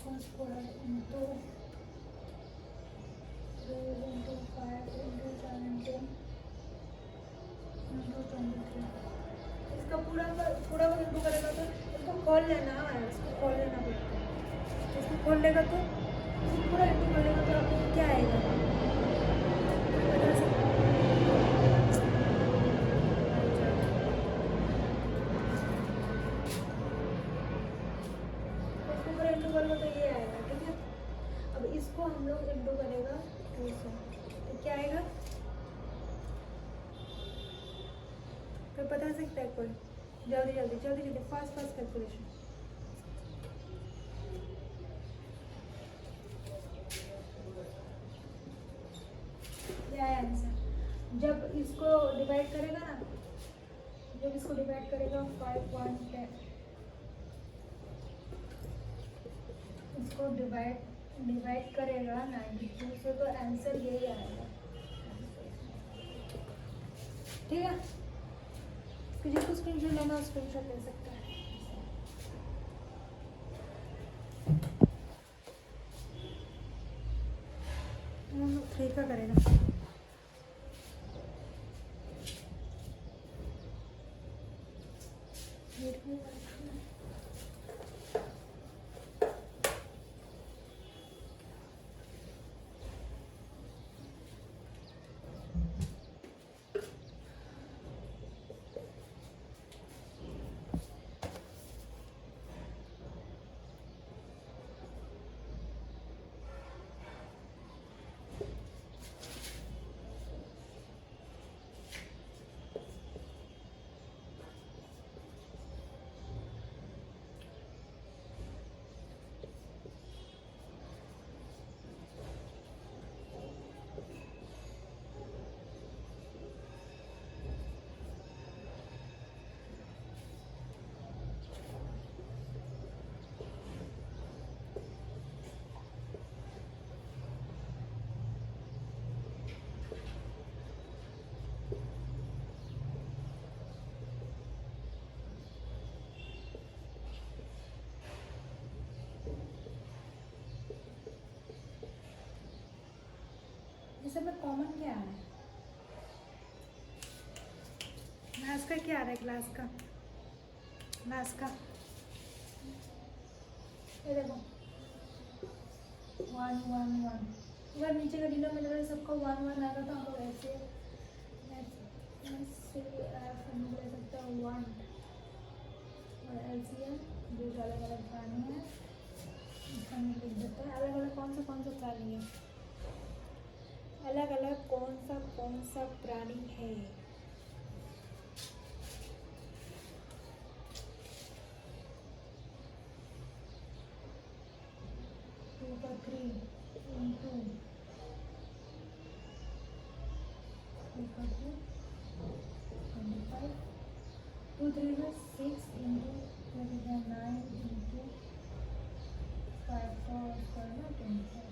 2 square into 3 into 5 into 17 into 23। इसका पूरा का इंटू करेगा तो इसको खोल लेना है, इसको खोल लेना पड़ेगा। इसको खोल लेगा तो इसको पूरा इंटू कर लेगा तो आपको क्या आएगा? इसको पूरा इंटू करेगा तो ये आएगा, ठीक है। अब इसको हम लोग इंटू करेगा 2 से, तो क्या आएगा? कोई बता सकता है? कोई जल्दी फास्ट कैलकुलेशन। क्या है आंसर? जब इसको डिवाइड करेगा ना, जब इसको डिवाइड करेगा 5.10, इसको डिवाइड करेगा 92 से, तो आंसर यही आएगा, ठीक है। जिसको स्क्रीनशॉट लेना स्क्रीनशॉट ले सकता है। हम 3 का करेगा। इस में कॉमन क्या आ रहा है? क्लास का क्या आ रहा है? क्लास का ये देखो 1 1 1। अगर नीचे का डिनोमिनेटर सबका 1 1 आता तो हम लोग ऐसे हम लोग ले सकते हैं 1 और एलसीएम। दो अलग अलग प्राणी है, इसका हम लिख देते हैं। अलग अलग कौन सा प्राणी है? अलग अलग कौन सा प्राणी है? टू का 3 इंटू 3 का 2 25 2 3 का 6 इंटू 9 इंटू 5 का स्क्वायर ना 25।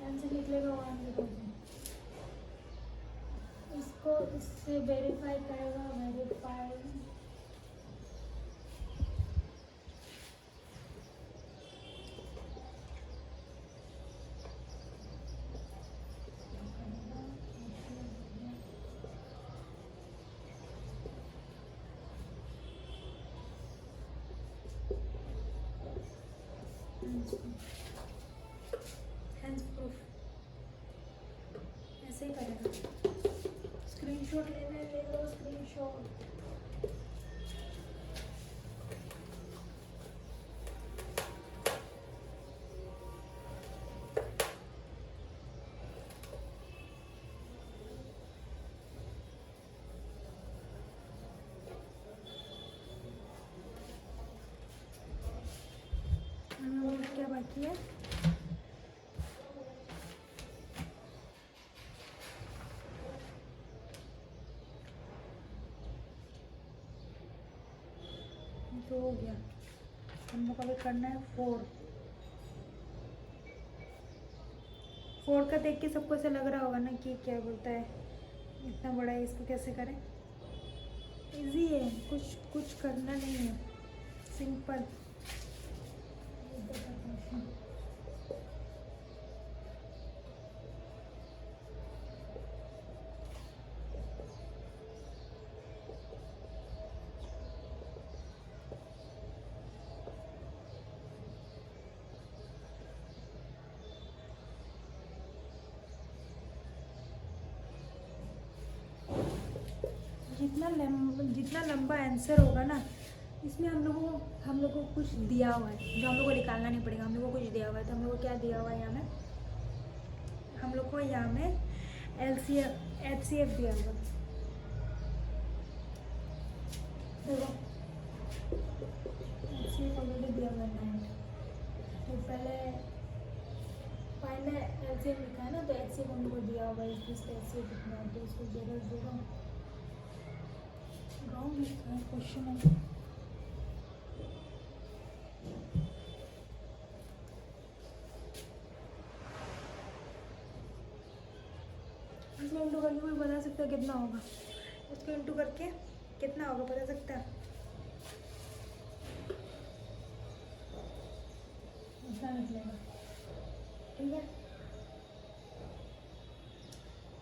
आंसर निकलेगा 1 इसको इससे वेरीफाई करेगा। वेरीफाई हैंड्स प्रूफ ऐसे ही करेगा। स्क्रीनशॉट लेना है ले लो स्क्रीनशॉट। क्या बाकी है? तो हो गया। हम लोग को अभी करना है 4 का देख के सबको ऐसा लग रहा होगा ना कि क्या बोलता है इतना बड़ा है, इसको कैसे करें। इजी है, कुछ करना नहीं है, सिंपल। जितना लंबा आंसर होगा ना, इसमें हम लोगों को कुछ दिया हुआ है जो हम लोग को निकालना नहीं पड़ेगा। हम लोग को कुछ दिया हुआ है, तो हम लोग को क्या दिया हुआ है यहाँ में? हम लोग को यहाँ में HCF दिया हुआ है। देखो HCF ऑलरेडी दिया हुआ है 9। तो पहले LCM लिखा है ना, तो HCF हम लोग को दिया हुआ है। इसका HCF कितना है, तो इसको 0 रॉन्ग लिखा है क्वेश्चन है। इसमें इंटू करके कोई बता सकता है कितना होगा? उसको इंटू करके कितना होगा बता सकता है? इतना निकलेगा, ठीक है।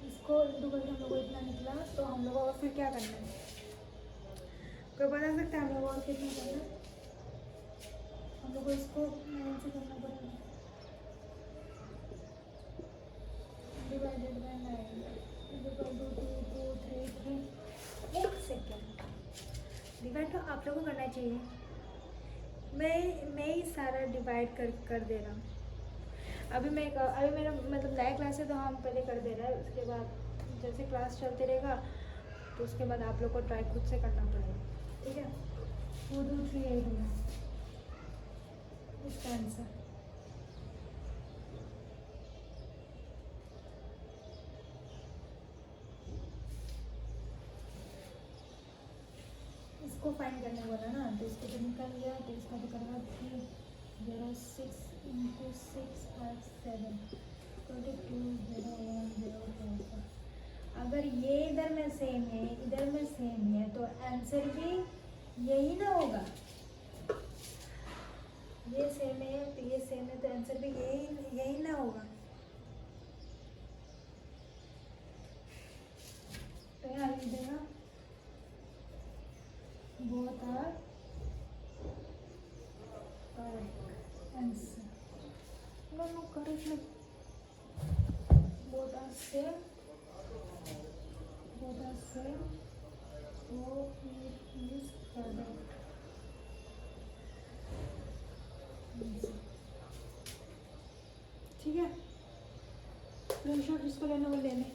इसको इंटू करके हम लोग को इतना निकला, तो हम लोग को और फिर क्या करना है? कोई बता सकता है हम लोग और कितना करना है? हम लोग को इसको 9 से करना पड़ेगा, डिवाइडेड बाय 9 इक्वल टू 2 2 3 3। एक सेकेंड, डिवाइड तो आप लोगों को करना चाहिए। मैं ही सारा डिवाइड कर दे रहा हूँ। अभी मेरा मतलब नया क्लास है, तो हम पहले कर दे रहे हैं। उसके बाद जैसे क्लास चलते रहेगा, तो उसके बाद आप लोग को ट्राई खुद से करना पड़ेगा, ठीक है। 2 2 3 8 होगा इसका आंसर। इसको फाइंड करने बोला ना, तो इसको तो निकल गया। तो इसका तो करेगा 3 0 6 इंटू 6 5 7 22 0 1 0 4। अगर ये इधर में सेम है, इधर में सेम है, तो आंसर भी यही ना होगा। ये सेम है तो ये सेम है, तो आंसर भी यही ना होगा। तो यहाँ लिख देगा both are correct answer। no correct नहीं, both are same, so it is correct answer। ठीक है, स्क्रीनशॉट जिसको लेना वो ले लें।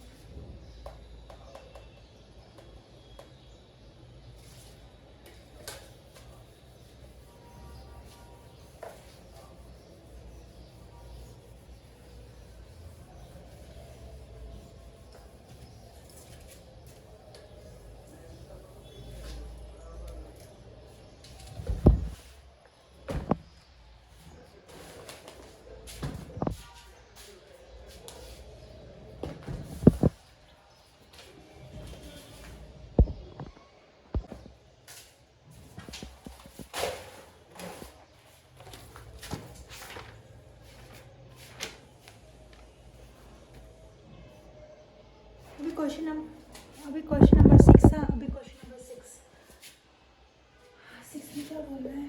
क्वेश्चन नंबर 6 था। अभी क्वेश्चन नंबर 6 में क्या बोल रहा है?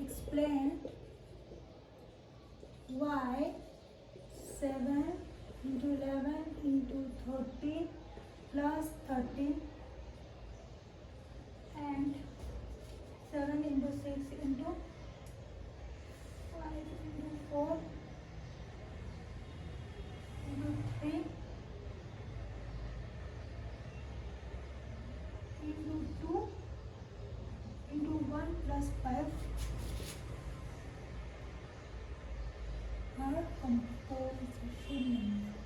Explain 7 into 11 into 13 plus 13 and 7 into 6 into 5 into 4 into 3 into 2 into 1 plus 5 are composition number.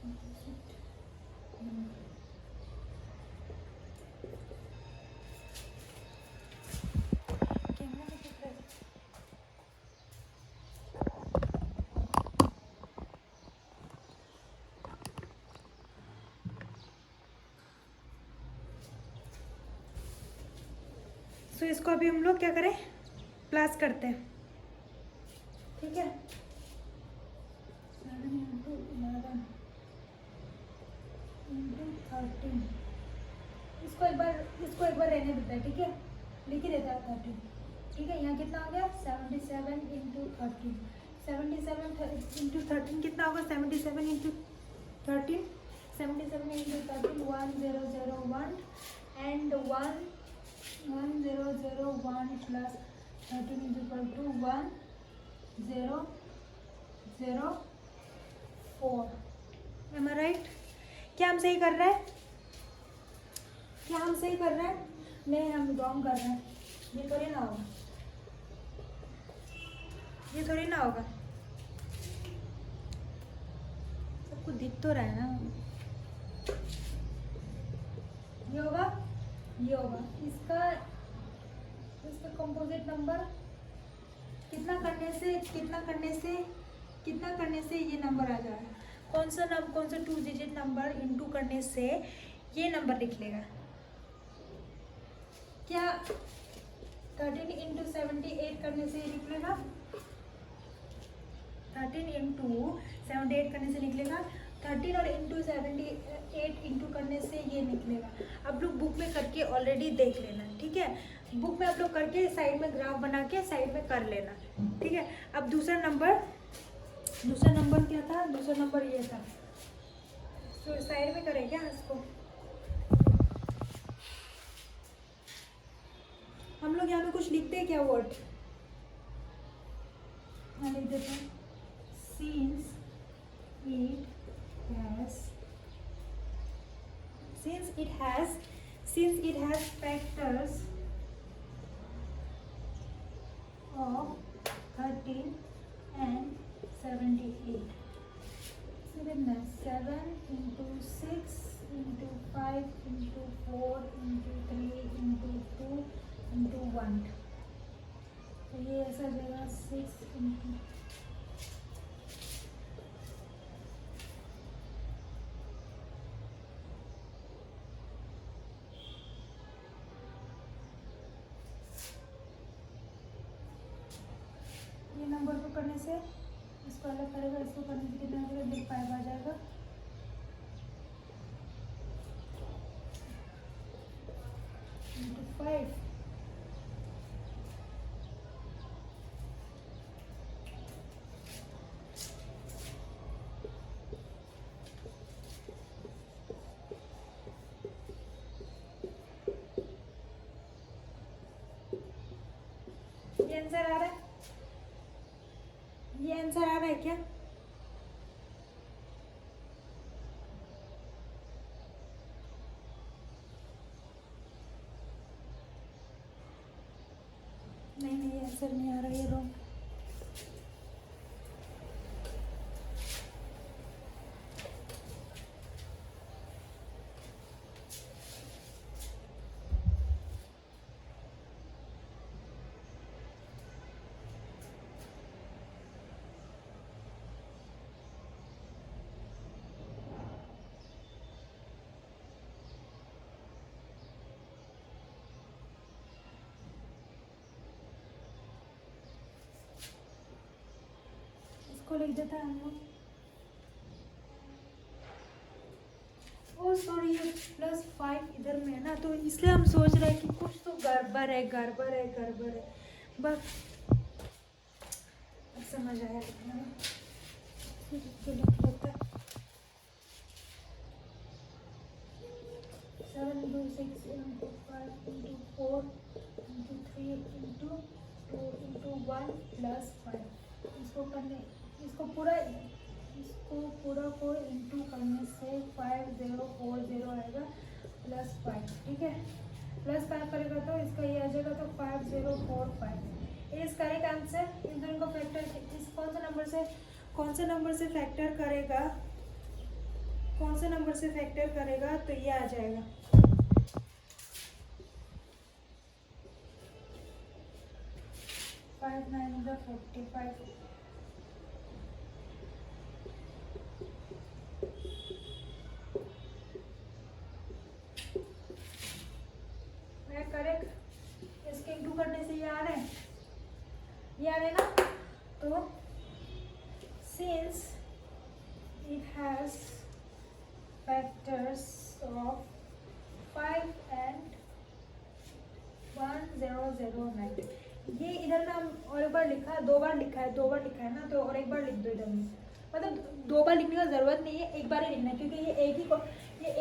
Composite number. Camera में दिख रहा है? तो इसको अभी हम लोग क्या करें, प्लस करते हैं, ठीक है। 7 into 11 into 13, इसको एक बार रहने देता है, ठीक है, लिख ही देता है 13, ठीक है। यहाँ कितना हो गया 77 into 13, 77 into 13 कितना होगा 77 into 13, 77 into 13 1001 and 1001 plus 13 is equal to 1004. Am I right? क्या हम सही कर रहे हैं? क्या हम सही कर रहे हैं? नहीं, हम रॉन्ग कर रहे हैं। ये थोड़ी ना होगा, ये थोड़ी ना होगा। सबको दिख तो रहा है ना। ये होगा, ये होगा। इसका कंपोजिट नंबर कितना करने से ये नंबर आ जाएगा। कौन सा 2 डिजिट नंबर इनटू करने से ये नंबर निकलेगा? क्या 13 इंटू 78 करने से ये निकलेगा? 13 इंटू 78 करने से निकलेगा। 13 और इंटू 78 इंटू करने से ये निकलेगा। आप लोग बुक में करके ऑलरेडी देख लेना, ठीक है। बुक में आप लोग करके साइड में ग्राफ बना के साइड में कर लेना, ठीक है। अब दूसरा नंबर क्या था? दूसरा नंबर ये था, तो साइड में करें क्या इसको? हम लोग यहाँ पे कुछ लिखते हैं क्या वर्ड? हाँ, लिख देते हैं। Since it has factors of 13 and 78. So then 7 into 6 into 5 into 4 into 3 into 2 into 1. तो ये ऐसा जाएगा 6 into नंबर को करने से इसको अलग करेगा, इसको करने से कितना करेगा? 5 आ जाएगा। into 5 ये आंसर आ रहा है? ये आंसर आ रहा है क्या? नहीं, ये आंसर नहीं आ रहा, ये रॉन्ग। इसको लिख देता है हम लोग। ओ सॉरी, ये +5 इधर में है ना, तो इसलिए हम सोच रहे हैं कि कुछ तो गड़बड़ है। बस समझ आया लिखने में, तो लिख लेते हैं। 7 into 6 into 5 into 4 into 3 into 2 into 1 plus 5। इसको पूरा को इंटू करने से 5040 आएगा प्लस 5, ठीक है। प्लस 5 करेगा तो इसका ये आ जाएगा, तो 5045 इज करेक्ट आंसर। इन दोनों को फैक्टर इस कौन से नंबर से फैक्टर करेगा तो ये आ जाएगा। फाइव 9 45। करेक्ट। इसके इंटू करने से ये आ रहे हैं ना, तो since it has factors of 5 and 1009, ये इधर ना और एक बार लिखा है, 2 बार लिखा है ना, तो और एक बार लिख दो इधर में। मतलब 2 बार लिखने का ज़रूरत नहीं है, एक बार ही लिखना है, क्योंकि ये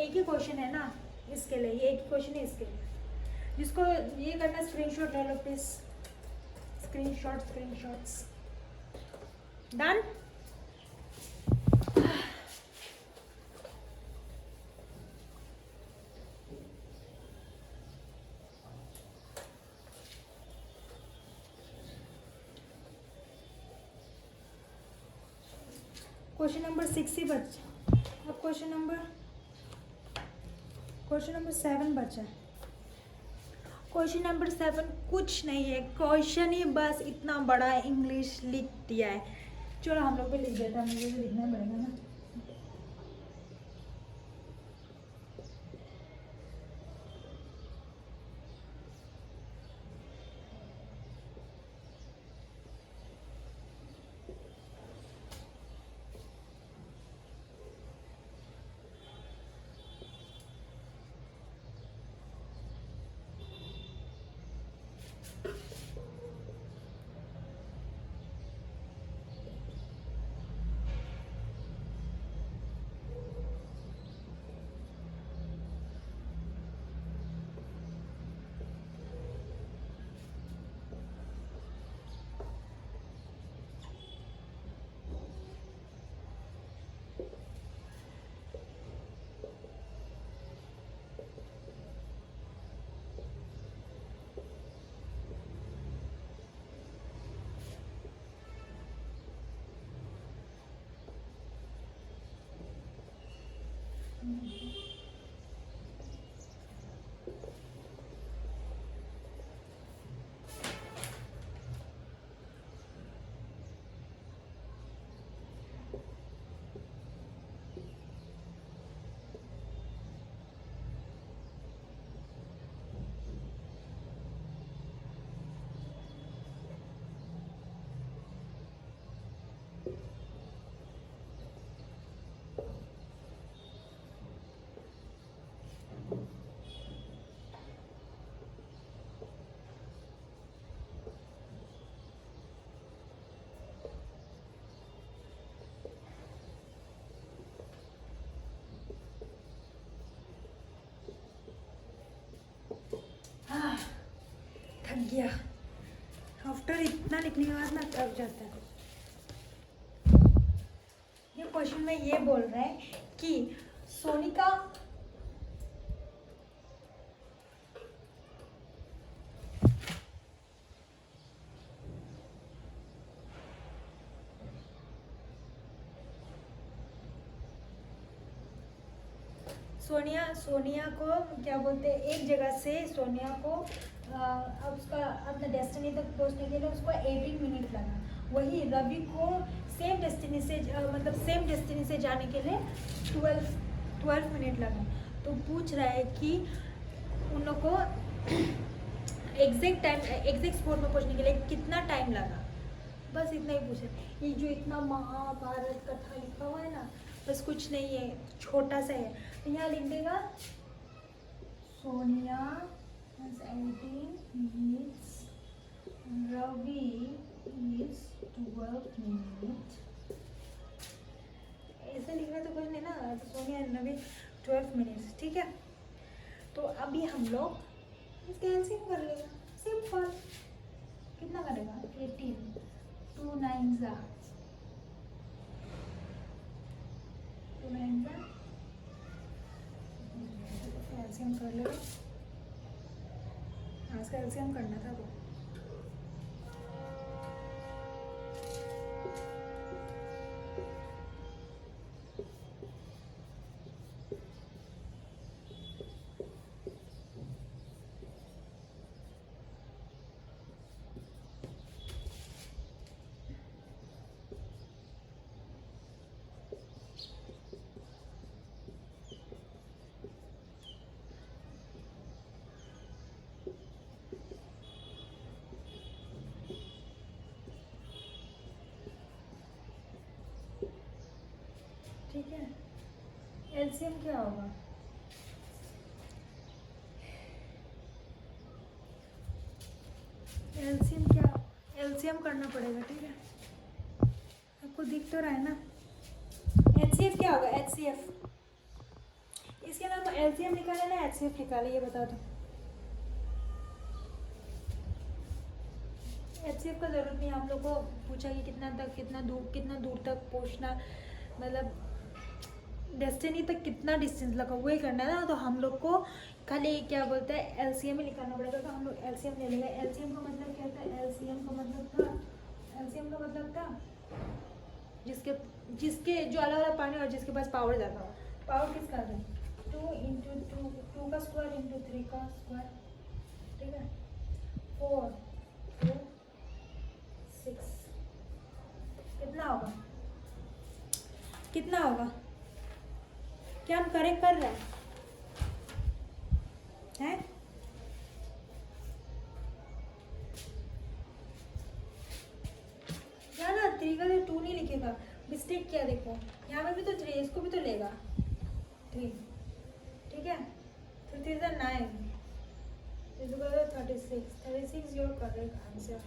एक ही क्वेश्चन है ना, इसके लिए ये एक ही क्वेश्चन है इसके लिए। जिसको ये करना स्क्रीनशॉट ले लो please, screenshots done. Question number 6 ही बचा, अब क्वेश्चन नंबर 7 बचा है। क्वेश्चन नंबर 7 कुछ नहीं है, क्वेश्चन ही बस इतना बड़ा इंग्लिश लिख दिया है। चलो हम लोग भी लिख देते हैं, मुझे भी लिखना पड़ेगा ना। थक गया, आफ्टर इतना लिखने के बाद ना थक जाता है। ये क्वेश्चन में ये बोल रहा है कि सोनिका सोनिया को क्या बोलते हैं, एक जगह से सोनिया को अब उसका अपने डेस्टिनी तक पहुंचने के लिए उसको 18 मिनट लगा। वही रवि को सेम डेस्टिनी से जाने के लिए 12 मिनट लगा। तो पूछ रहा है कि उन लोग को एग्जैक्ट स्पॉट में पहुंचने के लिए कितना टाइम लगा। बस इतना ही पूछे। ये जो इतना महाभारत कथा लिखा हुआ है ना, बस कुछ नहीं है, छोटा सा है। तो यहाँ लिख देगा Sonia has 18 minutes, Ravi is 12 minutes. ऐसे लिखना तो कुछ नहीं ना, तो सोनिया नवी 12 मिनट्स, ठीक है। तो अभी हम लोग इसका एलसीएम कर लेगा, सिंपल। कितना करेगा? 18, 2 9 जा 2 9 जा, एलसीएम कर लेगा। आज का एलसीएम करना था तो ठीक है। एलसीएम क्या होगा? एलसीएम क्या, एलसीएम करना पड़ेगा, ठीक है। आपको दिख तो रहा है ना। एचसीएफ क्या होगा? एचसीएफ, इसके नाम एलसीएम निकाले ना एचसीएफ निकाले, ये बता दो। एचसीएफ का ज़रूरत नहीं, आप लोग को पूछा कि कितना दूर तक पहुंचना, मतलब डेस्टिनी तक कितना डिस्टेंस लगा, वही करना है ना। तो हम लोग को खाली क्या बोलते हैं, एलसीएम ही निकालना पड़ेगा। तो हम लोग एलसीएम ले लेंगे। एलसीएम का मतलब क्या था? एलसीएम का मतलब था जिसके जो अलग अलग पानी और जिसके पास पावर ज़्यादा हो। पावर किसका था? 2 × 2 का स्क्वायर इंटू 3 का स्क्वायर, ठीक है। 4 2 6 कितना होगा? क्या हम करेक्ट कर रहे हैं? ना 3 का 2 नहीं लिखेगा, मिस्टेक किया। देखो यहाँ में भी तो 3, इसको भी तो लेगा 3, ठीक है। फिर 3 9 36 your correct answer.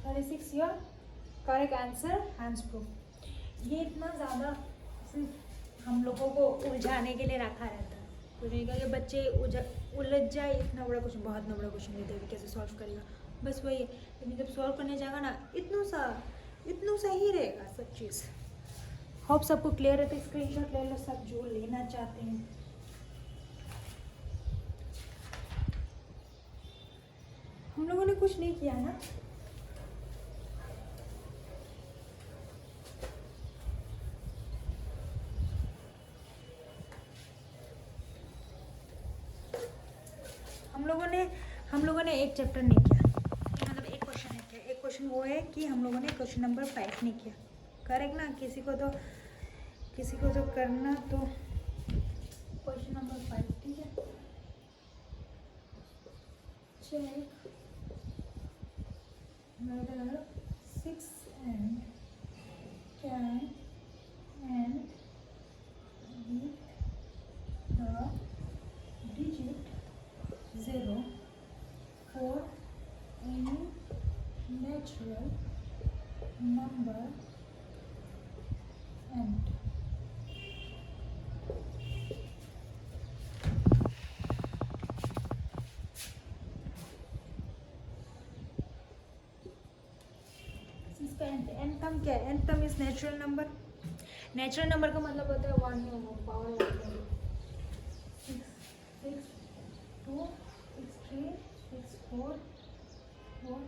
36 your correct answer, hands proof. ये इतना ज़्यादा सिर्फ हम लोगों को उलझाने के लिए रखा रहता है, तो नहीं कि बच्चे उलझ जाए। इतना बड़ा क्वेश्चन, बहुत इतना बड़ा क्वेश्चन देते हैं, कैसे सॉल्व करेगा, बस वही है। लेकिन जब सॉल्व करने जाएगा ना, इतना सा ही रहेगा सब चीज़। होप सबको क्लियर है। तो स्क्रीनशॉट ले लो सब जो लेना चाहते हैं। हम लोगों ने कुछ नहीं किया ना। हम लोगों ने एक चैप्टर नहीं किया, मतलब एक क्वेश्चन नहीं किया। एक क्वेश्चन वो है कि हम लोगों ने क्वेश्चन नंबर 5 नहीं किया, करेक्ट ना। किसी को तो करना, तो क्वेश्चन नंबर 5, ठीक है। Check 6 and can and with the digit 0 for any natural number and इसका एंथम क्या है? Anthem is natural number. Natural number का मतलब होता है 1 ही होगा, पावर 1। 6 6 2 6 3 6 4 4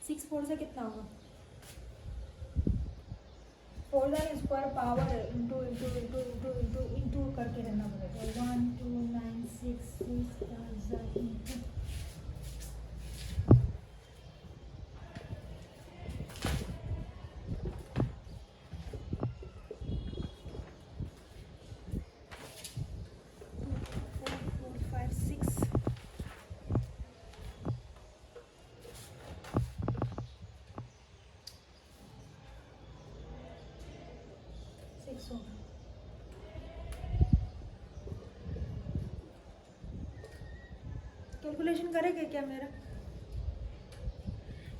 6 4 से कितना होगा? 4 का स्क्वायर पावर इंटू करके रहना पड़ेगा। 1 2 9 6 6 इंटू 4 4 5 6 कैलकुलेशन करेक्ट है क्या मेरा?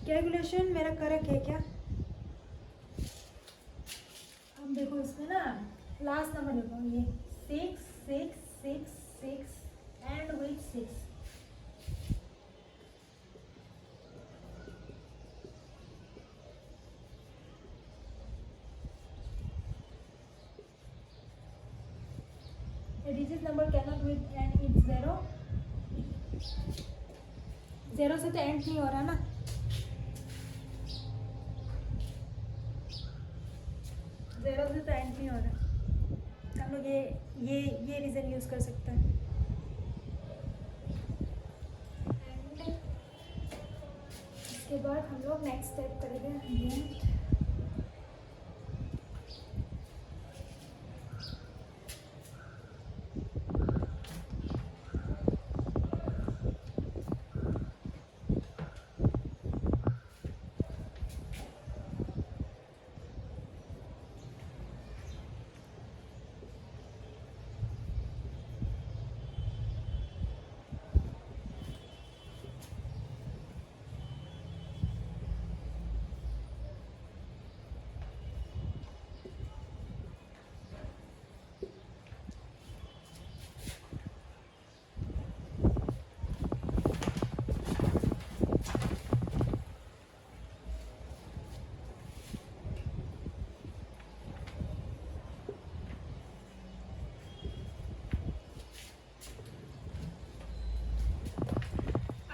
कैलकुलेशन मेरा करेक्ट है क्या? अब देखो इसमें ना लास्ट नंबर देखो, ये 6 6 6 6 and with 6। Digit number cannot with and with 0। 0 से तो एंड नहीं हो रहा ना। ज़ीरो से तो एंड नहीं हो रहा। हम लोग ये रीज़न यूज़ कर सकते हैं। एंड इसके बाद हम लोग नेक्स्ट स्टेप करेंगे।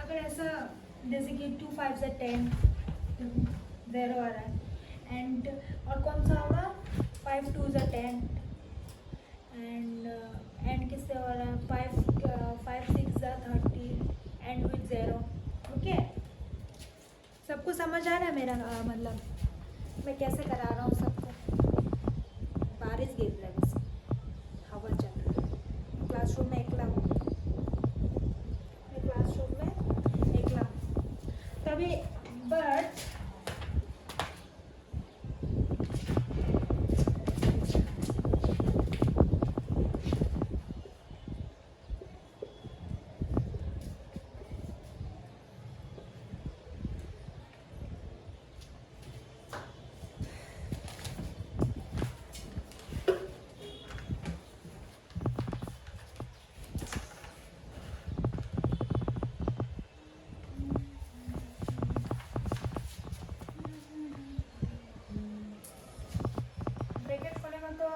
अगर ऐसा जैसे कि 2 5 से 10 0 आ रहा है एंड और कौन सा होगा 5 2 से 10 एंड किससे हो रहा है 5 6 से 30 एंड विथ 0। ओके, सबको समझ आ रहा है मेरा मतलब मैं कैसे करा रहा हूँ सबको? बारिश गिर रहा है बस, हवा चल रहा है। क्लासरूम में अकेला हूँ, क्लासरूम में अकेला हूँ तभी। बट ब्रैकेट खोलेगा तो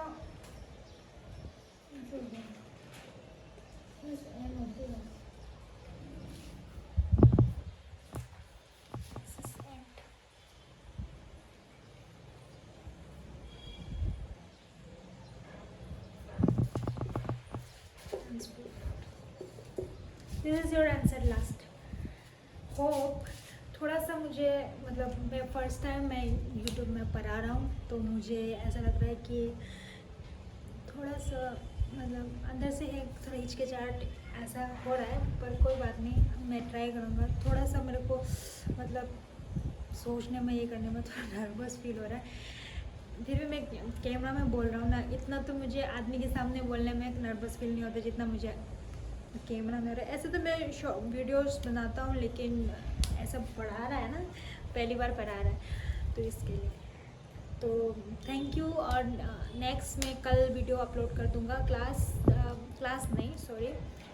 this is your answer last. Hope थोड़ा सा मुझे मतलब मैं फर्स्ट टाइम मैं यूट्यूब में पढ़ा रहा हूँ तो मुझे ऐसा लग रहा है कि थोड़ा सा मतलब अंदर से एक थोड़ा हिचकिचाहट ऐसा हो रहा है, पर कोई बात नहीं, मैं ट्राई करूँगा। थोड़ा सा मेरे को मतलब सोचने में ये करने में थोड़ा नर्वस फील हो रहा है, फिर भी मैं कैमरा में बोल रहा हूँ ना, इतना तो मुझे आदमी के सामने बोलने में नर्वस फील नहीं होता जितना मुझे कैमरा में हो रहा है। ऐसे तो मैं वीडियोस बनाता हूँ लेकिन ऐसा पढ़ा रहा है ना, पहली बार पढ़ा रहा है तो इसके लिए तो थैंक यू। और नेक्स्ट मैं कल वीडियो अपलोड कर दूँगा क्लास नहीं सॉरी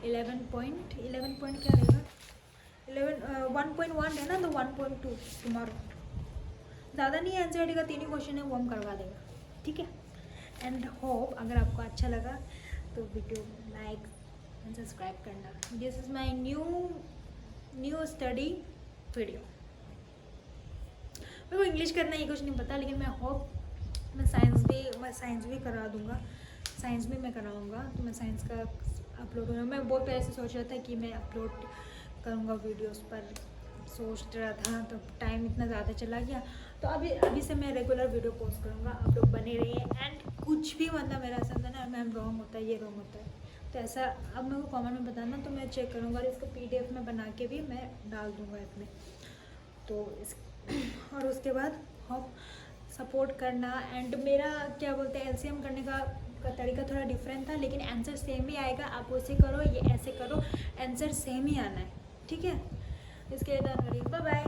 11 पॉइंट क्या रहेगा 1.1 है ना तो 1.2 टुमारो। ज़्यादा नहीं है, एनसीईआरटी का 3 ही क्वेश्चन है वो हम करवा देंगे, ठीक है। एंड होप अगर आपको अच्छा लगा तो वीडियो लाइक एंड सब्सक्राइब करना। This is my new study video. मेरे को इंग्लिश करना ही कुछ नहीं पता, लेकिन मैं होप मैं साइंस भी करा दूँगा, साइंस भी मैं कराऊँगा तो मैं साइंस का अपलोड करूँगा। मैं बहुत पहले से सोच रहा था कि मैं अपलोड करूँगा वीडियोस, पर सोच रहा था तो टाइम इतना ज़्यादा चला गया, तो अभी से मैं रेगुलर वीडियो पोस्ट करूँगा। आप लोग बने रहिए एंड कुछ भी मतलब मेरा ऐसा था ना मैम रॉन्ग होता है, ये रॉन्ग होता है तो ऐसा अब मेरे को कमेंट में बताना तो मैं चेक करूँगा और इसको PDF में बना के भी मैं डाल दूँगा ऐप में। तो इस और उसके बाद होप सपोर्ट करना। एंड मेरा क्या बोलते हैं LCM करने का तरीका थोड़ा डिफरेंट था, लेकिन आंसर सेम ही आएगा। आप उसे करो ये ऐसे करो, आंसर सेम ही आना है, ठीक है, इसके लिए डन करिए। Bye bye.